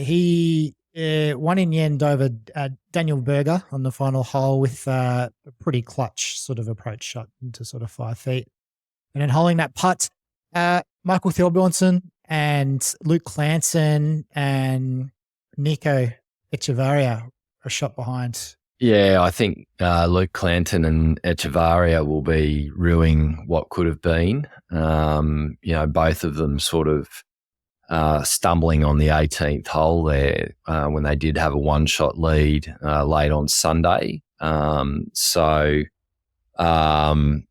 He won in the end over Daniel Berger on the final hole with a pretty clutch sort of approach shot into sort of 5 feet. And then holding that putt, Michael Thorbjornsen and Luke Clanson and Nico Echevarria are shot behind. Yeah, I think Luke Clanton and Echevarria will be ruining what could have been. Both of them sort of stumbling on the 18th hole there when they did have a one-shot lead late on Sunday. So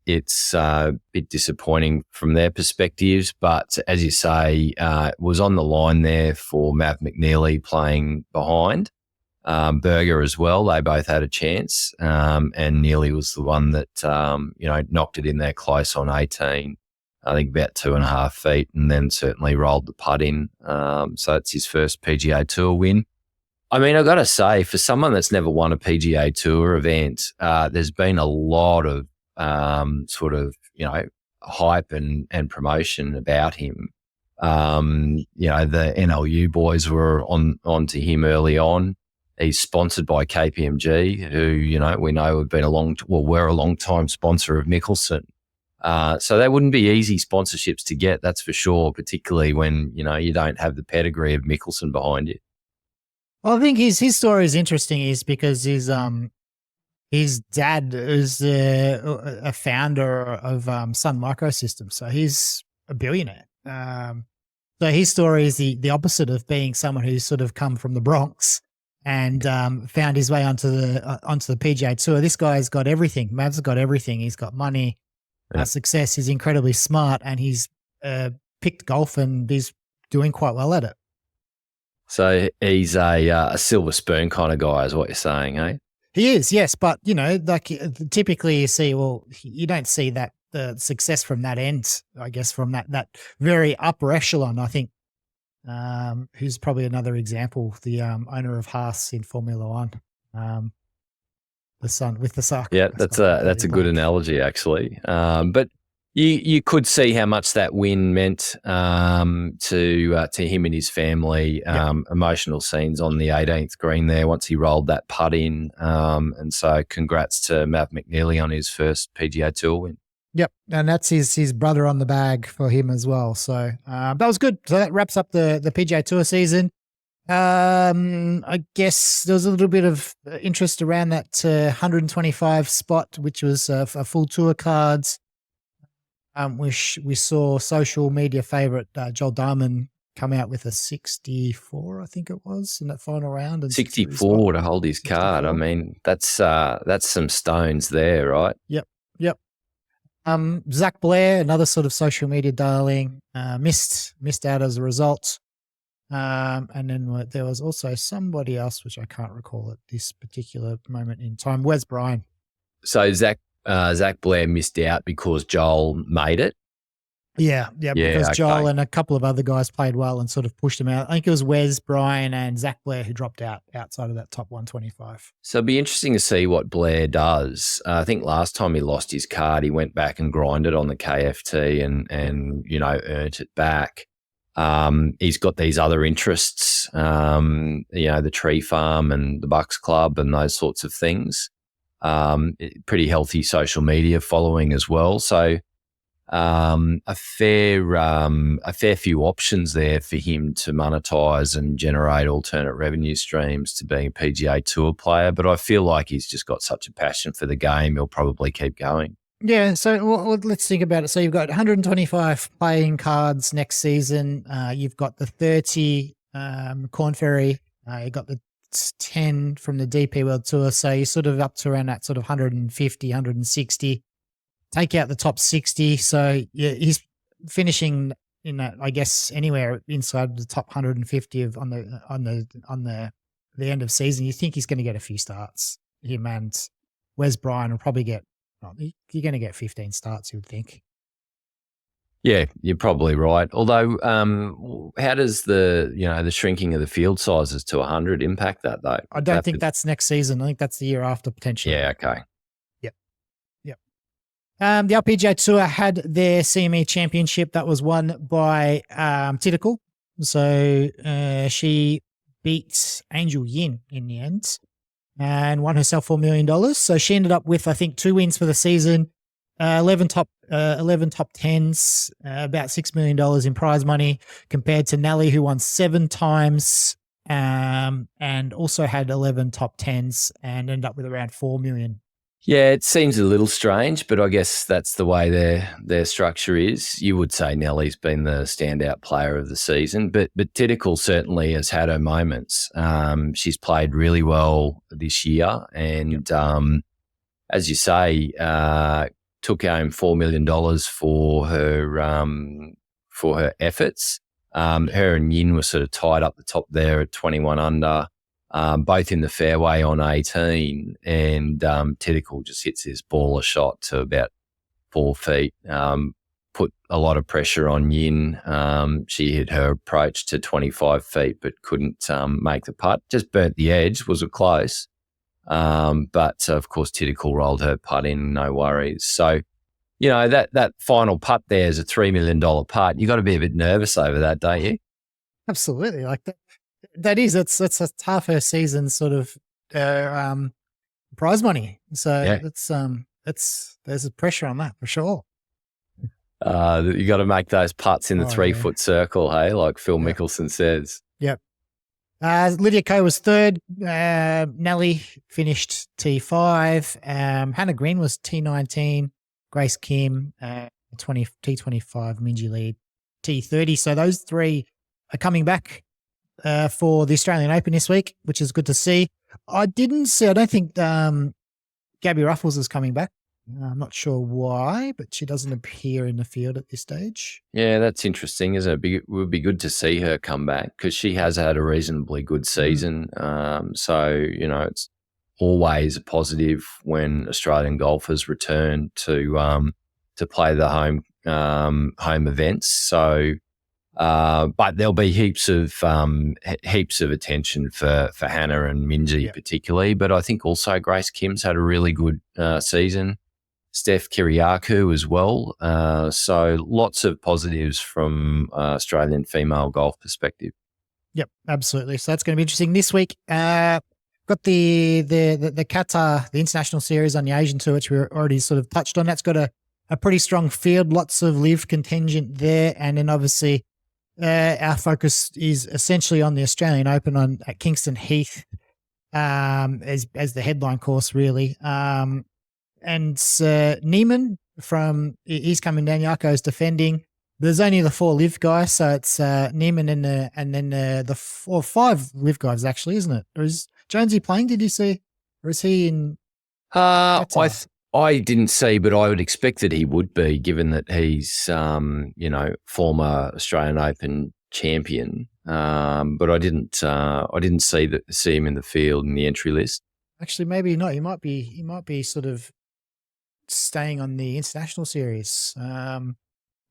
it's a bit disappointing from their perspectives. But as you say, it was on the line there for Matt McNeely playing behind. Berger as well. They both had a chance, and Neely was the one that knocked it in there close on 18. I think about 2.5 feet, and then certainly rolled the putt in. So it's his first PGA Tour win. I mean, I've got to say, for someone that's never won a PGA Tour event, there's been a lot of hype and promotion about him. The NLU boys were on to him early on. He's sponsored by KPMG, who, we know have been were a long time sponsor of Mickelson. So they wouldn't be easy sponsorships to get, that's for sure, particularly when, you don't have the pedigree of Mickelson behind you. Well, I think his story is interesting is because his dad is a founder of Sun Microsystems. So he's a billionaire. So his story is the opposite of being someone who's sort of come from the Bronx and found his way onto the PGA Tour. This guy's got everything. Mav's got everything. He's got money, success. He's incredibly smart, and he's picked golf, and he's doing quite well at it. So he's a silver spoon kind of guy, is what you're saying, eh? He is, yes. But, like typically you see, you don't see that the success from that end, I guess, from that very upper echelon, I think, who's probably another example, the owner of Haas in Formula One, the son with the sock. Yeah, that's a good analogy, actually. But you could see how much that win meant to him and his family. Emotional scenes on the 18th green there once he rolled that putt in. And so congrats to Mav McNeely on his first PGA Tour win. Yep, and that's his brother on the bag for him as well. So that was good. So that wraps up the PGA Tour season. I guess there was a little bit of interest around that 125 spot, which was a full tour cards. We saw social media favorite Joel Diamond come out with a 64, I think it was, in that final round. And 64 to hold his 64. Card. I mean, that's some stones there, right? Yep. Zach Blair, another sort of social media darling, missed out as a result. And then there was also somebody else, which I can't recall at this particular moment in time. Wes Bryan. So Zach Blair missed out because Joel made it? Yeah, because Joel and a couple of other guys played well and sort of pushed him out. I think it was Wes Bryan and Zach Blair who dropped out outside of that top 125. So it'd be interesting to see what Blair does. I think last time he lost his card, he went back and grinded on the KFT and earned it back. He's got these other interests, the tree farm and the Bucks Club and those sorts of things. Pretty healthy social media following as well. So a fair few options there for him to monetize and generate alternate revenue streams to being a PGA Tour player. But I feel like he's just got such a passion for the game, he'll probably keep going. Yeah, so let's think about it. So you've got 125 playing cards next season. You've got the 30 Corn Ferry. You've got the 10 from the DP World Tour. So you're sort of up to around that sort of 150, 160. Take out the top 60. So yeah, he's finishing in that, I guess, anywhere inside the top 150 on the end of season. You think he's going to get a few starts. Him and Wes Bryan will probably get. You're going to get 15 starts, you would think. Yeah, you're probably right. Although, how does the shrinking of the field sizes to 100 impact that, though? I don't think that's next season. I think that's the year after, potentially. Yeah, okay. Yep. The LPGA Tour had their CME Championship. That was won by Tidikul. So she beat Angel Yin in the end and won herself $4 million. So she ended up with, I think, 2 wins for the season, 11 top 10s, about $6 million in prize money, compared to Nelly, who won 7 times and also had 11 top 10s and ended up with around $4 million. Yeah, it seems a little strange, but I guess that's the way their structure is. You would say Nelly's been the standout player of the season, but Tidikul certainly has had her moments. She's played really well this year, and as you say, took home $4 million for her efforts. Her and Yin were sort of tied up the top there at 21 under. Both in the fairway on 18, and Tidikul just hits his baller shot to about 4 feet. Put a lot of pressure on Yin. She hit her approach to 25 feet, but couldn't make the putt. Just burnt the edge. Was it close? But of course, Tidikul rolled her putt in, no worries. So, that final putt there is a $3 million putt. You got to be a bit nervous over that, don't you? Absolutely. Like that. That is, that's a half her season sort of prize money. So Yeah. there's a pressure on that for sure. You got to make those putts in the 3-foot circle, hey, like Phil Yep. Mickelson says. Yep. Lydia Ko was third. Nelly finished T5. Hannah Green was T19. Grace Kim, T25. Minji Lee, T30. So those three are coming back for the Australian Open this week, which is good to see. I don't think Gabby Ruffles is coming back. I'm not sure why, but she doesn't appear in the field at this stage. Yeah, that's interesting, isn't it? It would be good to see her come back because she has had a reasonably good season. So, it's always a positive when Australian golfers return to play the home events. So, but there'll be heaps of attention for Hannah and Minji particularly. But I think also Grace Kim's had a really good season. Steph Kiriakou as well. So lots of positives from Australian female golf perspective. Yep, absolutely. So that's going to be interesting. This week, got the Qatar, the international series on the Asian Tour, which we already sort of touched on. That's got a pretty strong field, lots of live contingent there. And then obviously our focus is essentially on the Australian Open at Kingston Heath as the headline course, really. And Neiman he's coming down. Yarko's defending. There's only the 4 live guys, so it's Neiman and then the 4 or 5 live guys actually, isn't it? Or is Jonesy playing? Did you see? Or is he in? I didn't see, but I would expect that he would be, given that he's former Australian Open champion. But I didn't see him in the field in the entry list. Actually, maybe not. He might be sort of staying on the international series.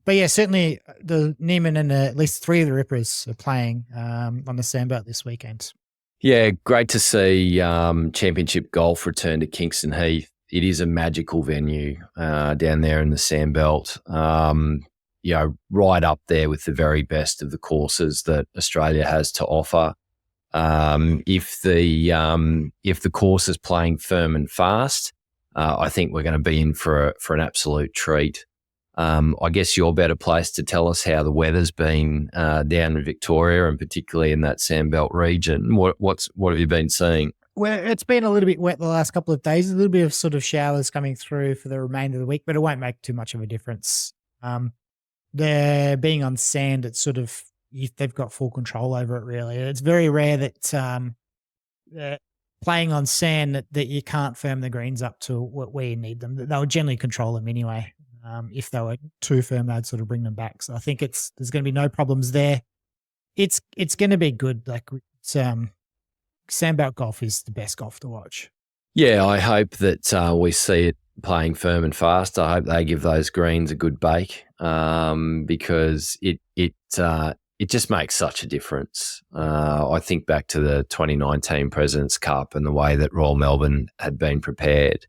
But yeah, certainly the Neiman and at least 3 of the Rippers are playing on the Sandbelt this weekend. Yeah, great to see championship golf return to Kingston Heath. It is a magical venue down there in the Sandbelt. Right up there with the very best of the courses that Australia has to offer. If the course is playing firm and fast, I think we're going to be in for an absolute treat. I guess you're better placed to tell us how the weather's been down in Victoria and particularly in that Sandbelt region. What have you been seeing? Well, it's been a little bit wet the last couple of days, a little bit of sort of showers coming through for the remainder of the week, but it won't make too much of a difference. They're being on sand, it's sort of, they've got full control over it, really. It's very rare that playing on sand that you can't firm the greens up to where you need them. They'll generally control them anyway. If they were too firm, they'd sort of bring them back. So I think there's going to be no problems there. It's going to be good. Like Sandbelt golf is the best golf to watch. Yeah, I hope that we see it playing firm and fast. I hope they give those greens a good bake because it just makes such a difference. I think back to the 2019 President's Cup and the way that Royal Melbourne had been prepared,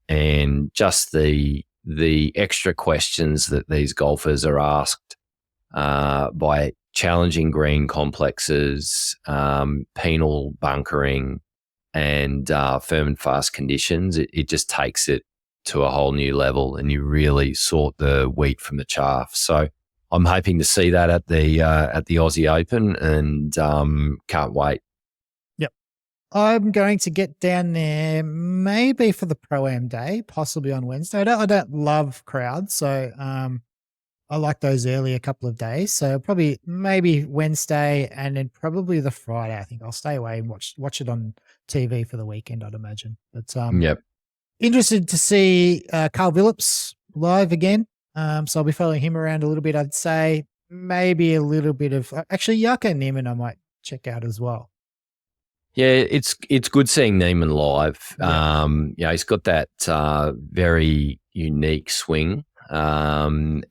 and just the extra questions that these golfers are asked by challenging green complexes, penal bunkering, and firm and fast conditions. It just takes it to a whole new level, and you really sort the wheat from the chaff. So I'm hoping to see that at the Aussie Open, and can't wait. Yep, I'm going to get down there maybe for the Pro-Am Day, possibly on Wednesday. I don't love crowds, so I like those early a couple of days. So probably maybe Wednesday, and then probably the Friday. I think I'll stay away and watch it on TV for the weekend, I'd imagine. But yep. Interested to see Carl Phillips live again. So I'll be following him around a little bit, I'd say. Maybe a little bit of actually Yarko Neiman I might check out as well. Yeah, it's good seeing Neiman live. Yeah. He's got that very unique swing. And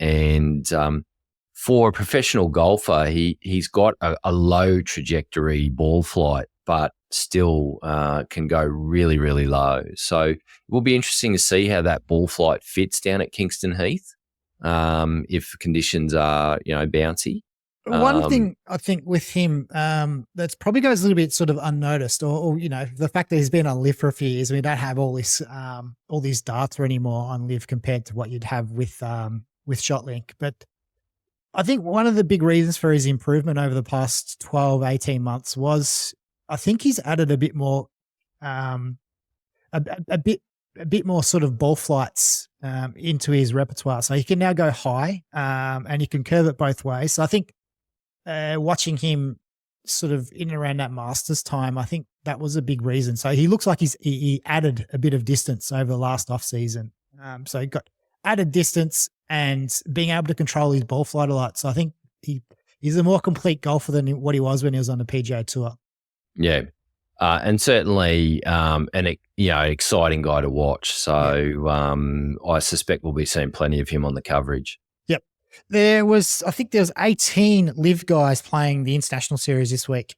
for a professional golfer, he's got a low trajectory ball flight, but still can go really, really low. So it will be interesting to see how that ball flight fits down at Kingston Heath if conditions are, bouncy. One thing I think with him that's probably goes a little bit sort of unnoticed, or the fact that he's been on Live for a few years, we don't have all these data anymore on Live compared to what you'd have with ShotLink. But I think one of the big reasons for his improvement over the past 12, 18 months was I think he's added a bit more, a bit more sort of ball flights into his repertoire. So he can now go high and he can curve it both ways. So I think watching him sort of in and around that Masters time, I think that was a big reason. So he looks like he added a bit of distance over the last off season. So he got added distance and being able to control his ball flight a lot. So I think he's a more complete golfer than what he was when he was on the PGA Tour. Yeah. And certainly an exciting guy to watch. So I suspect we'll be seeing plenty of him on the coverage. Yep. I think there was 18 Live guys playing the International Series this week,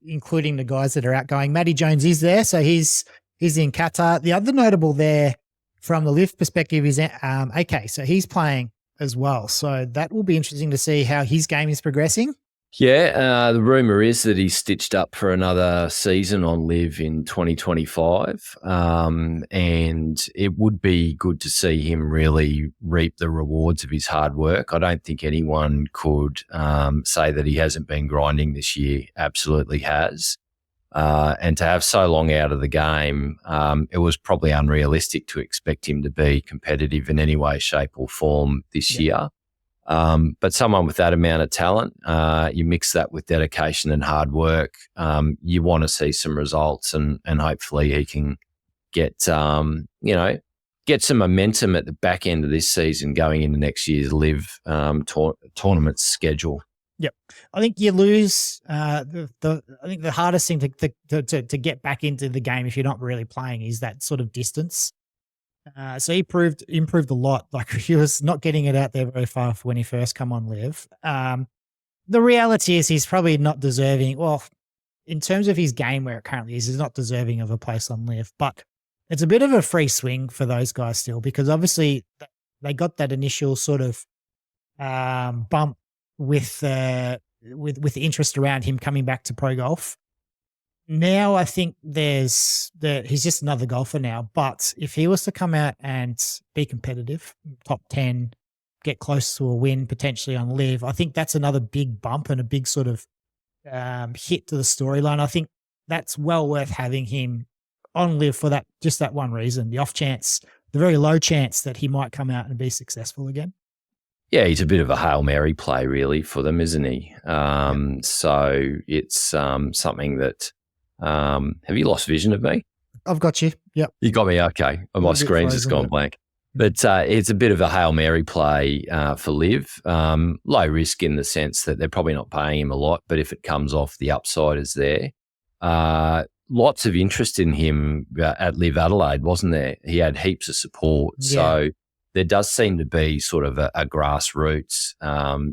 including the guys that are outgoing. Matty Jones is there, so he's in Qatar. The other notable there from the Live perspective is AK, so he's playing as well. So that will be interesting to see how his game is progressing. Yeah, the rumour is that he's stitched up for another season on Live in 2025, and it would be good to see him really reap the rewards of his hard work. I don't think anyone could say that he hasn't been grinding this year. Absolutely has. And to have so long out of the game, it was probably unrealistic to expect him to be competitive in any way, shape or form this year. But someone with that amount of talent, you mix that with dedication and hard work, you want to see some results and hopefully he can get some momentum at the back end of this season going into next year's Live tournament schedule. Yep. I think you lose I think the hardest thing to get back into the game if you're not really playing is that sort of distance. So he improved a lot. Like he was not getting it out there very far when he first come on Live. The reality is he's probably not deserving. Well, in terms of his game where it currently is, he's not deserving of a place on Live. But it's a bit of a free swing for those guys still because obviously they got that initial sort of bump with the interest around him coming back to pro golf. Now I think he's just another golfer now. But if he was to come out and be competitive, top 10, get close to a win potentially on Live, I think that's another big bump and a big sort of hit to the storyline. I think that's well worth having him on Live for that one reason, the very low chance that he might come out and be successful again. Yeah, he's a bit of a Hail Mary play really for them, isn't he? So it's something that have you lost vision of me? I've got you. Yep. You got me. Okay. My screen's just gone blank. But it's a bit of a Hail Mary play for Liv. Low risk in the sense that they're probably not paying him a lot, but if it comes off, the upside is there. Lots of interest in him at Liv Adelaide, wasn't there? He had heaps of support. Yeah. So there does seem to be sort of a grassroots,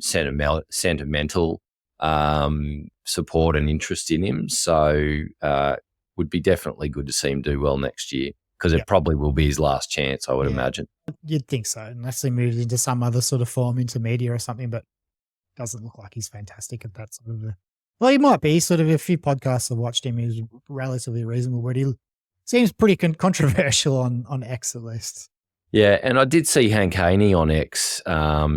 sentimental support and interest in him. So would be definitely good to see him do well next year because it probably will be his last chance, I would imagine. You'd think so, unless he moves into some other sort of form, intermedia or something, but doesn't look like he's fantastic at that sort of well, he might be. Sort of a few podcasts I've watched him, he's relatively reasonable, but he seems pretty controversial on X at least. Yeah, and I did see Hank Haney on X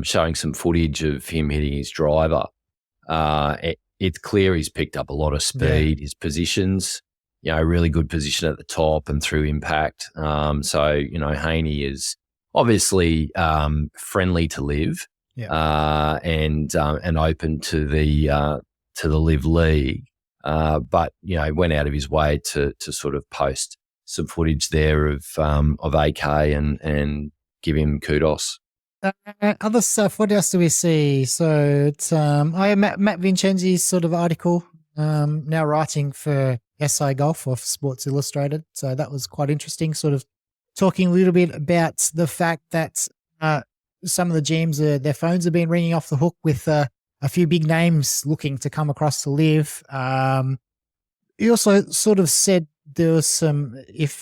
showing some footage of him hitting his driver. It's clear he's picked up a lot of speed, his positions, really good position at the top and through impact. So, Haney is obviously friendly to Liv and open to the Liv League. But, went out of his way to sort of post some footage there of AK and give him kudos. Other stuff, what else do we see? So it's Matt Vincenzi's sort of article now writing for SI Golf or Sports Illustrated. So that was quite interesting, sort of talking a little bit about the fact that some of the GMs, their phones have been ringing off the hook with a few big names looking to come across to Liv. He also sort of said there was some, if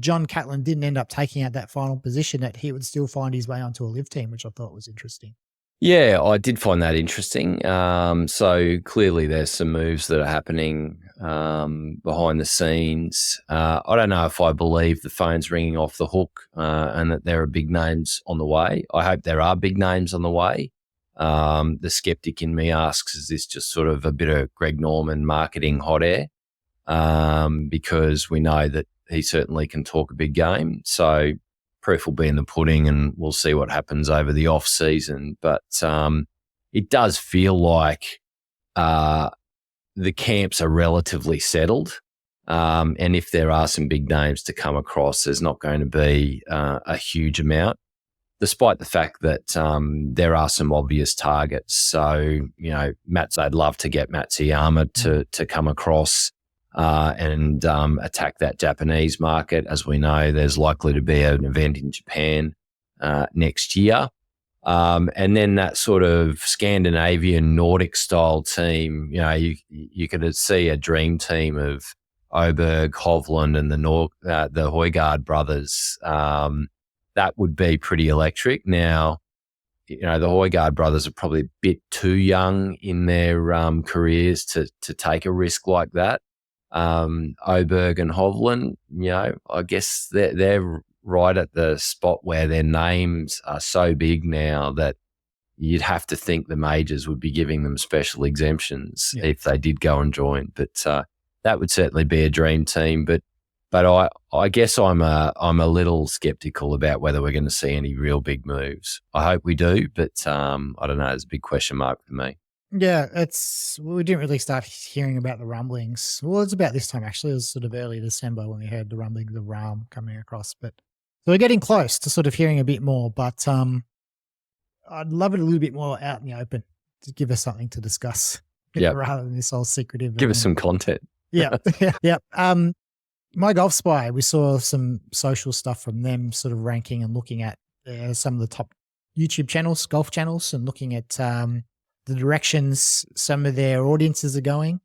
John Catlin didn't end up taking out that final position, that he would still find his way onto a Liv team, which I thought was interesting. Yeah, I did find that interesting. So clearly there's some moves that are happening behind the scenes. I don't know if I believe the phone's ringing off the hook and that there are big names on the way. I hope there are big names on the way. The skeptic in me asks, is this just sort of a bit of Greg Norman marketing hot air? Because we know that he certainly can talk a big game. So proof will be in the pudding, and we'll see what happens over the off season. But it does feel like the camps are relatively settled. And if there are some big names to come across, there's not going to be a huge amount, despite the fact that there are some obvious targets. So, I'd love to get Matsuyama to come across and attack that Japanese market. As we know, there's likely to be an event in Japan next year. And then that sort of Scandinavian Nordic style team, you could see a dream team of Oberg, Hovland and the Højgaard brothers. That would be pretty electric. Now, the Højgaard brothers are probably a bit too young in their careers to take a risk like that. Oberg and Hovland, I guess they're right at the spot where their names are so big now that you'd have to think the majors would be giving them special exemptions if they did go and join. But that would certainly be a dream team. But I guess I'm a little skeptical about whether we're going to see any real big moves. I hope we do, but I don't know. It's a big question mark for me. Yeah, we didn't really start hearing about the rumblings. Well, it's about this time actually. It was sort of early December when we heard the rumblings of Rahm coming across. But so we're getting close to sort of hearing a bit more. But I'd love it a little bit more out in the open to give us something to discuss rather than this whole secretive. Give us some content. Yeah. My Golf Spy, we saw some social stuff from them sort of ranking and looking at some of the top YouTube channels, golf channels, and looking at the directions some of their audiences are going.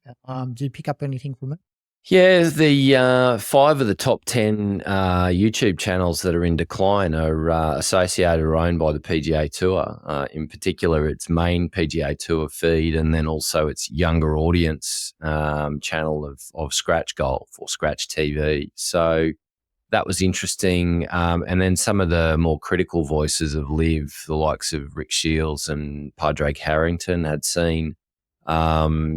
Do you pick up anything from it? Yeah, the 5 of the top 10 YouTube channels that are in decline are associated or owned by the PGA Tour. In particular, its main PGA Tour feed, and then also its younger audience channel of Scratch Golf or Scratch TV. So that was interesting. And then some of the more critical voices of LIV, the likes of Rick Shields and Padraig Harrington, had seen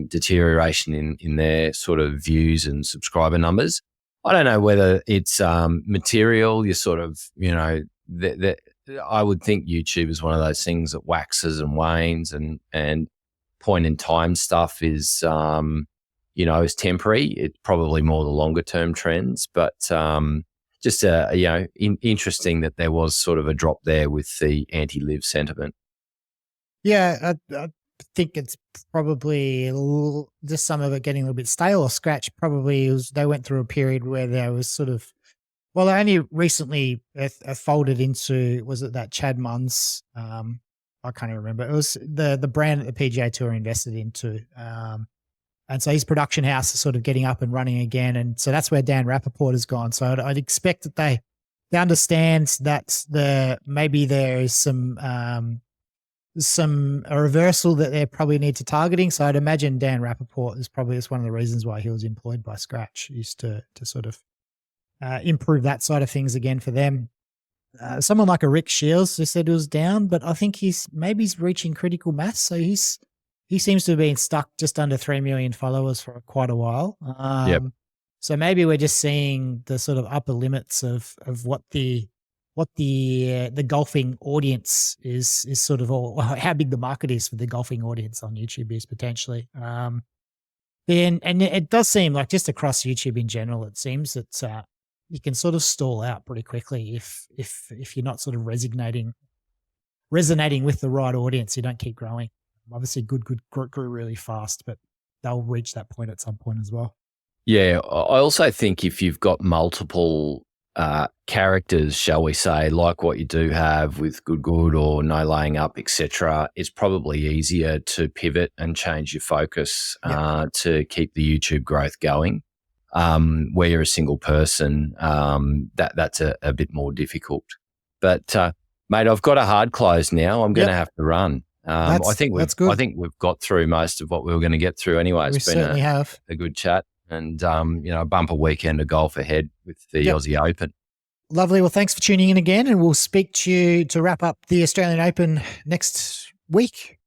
deterioration in their sort of views and subscriber numbers. I don't know whether it's material. You sort of, I would think YouTube is one of those things that waxes and wanes, and point in time stuff is, is temporary. It's probably more the longer term trends, but just interesting that there was sort of a drop there with the anti-LIV sentiment. Yeah, I think it's probably just some of it getting a little bit stale or Scratch. Probably they went through a period where there was sort of, well, they only recently folded into, was it that Chad Munn's? I can't even remember. It was the brand that the PGA Tour invested into. And so his production house is sort of getting up and running again. And so that's where Dan Rappaport has gone. So I'd expect that they understand that maybe there is some a reversal that they probably need to targeting. So I'd imagine Dan Rappaport is probably one of the reasons why he was employed by Scratch, is to sort of improve that side of things again for them. Someone like a Rick Shields who said it was down, but I think he's reaching critical mass. So he seems to have been stuck just under 3 million followers for quite a while. So maybe we're just seeing the sort of upper limits of what the golfing audience is sort of, or how big the market is for the golfing audience on YouTube is potentially. And it does seem like just across YouTube in general, it seems that you can sort of stall out pretty quickly if you're not sort of resonating with the right audience. You don't keep growing. Obviously, good grew really fast, but they'll reach that point at some point as well. Yeah, I also think if you've got multiple characters, shall we say, like what you do have with Good or No Laying Up, etc., it's probably easier to pivot and change your focus to keep the YouTube growth going. Where you're a single person, that's a bit more difficult. But mate, I've got a hard close now. I'm going to have to run. That's good. I think we've got through most of what we were going to get through anyway. We certainly have a good chat, and a bumper weekend of golf ahead with the Aussie Open. Lovely. Well, thanks for tuning in again, and we'll speak to you to wrap up the Australian Open next week.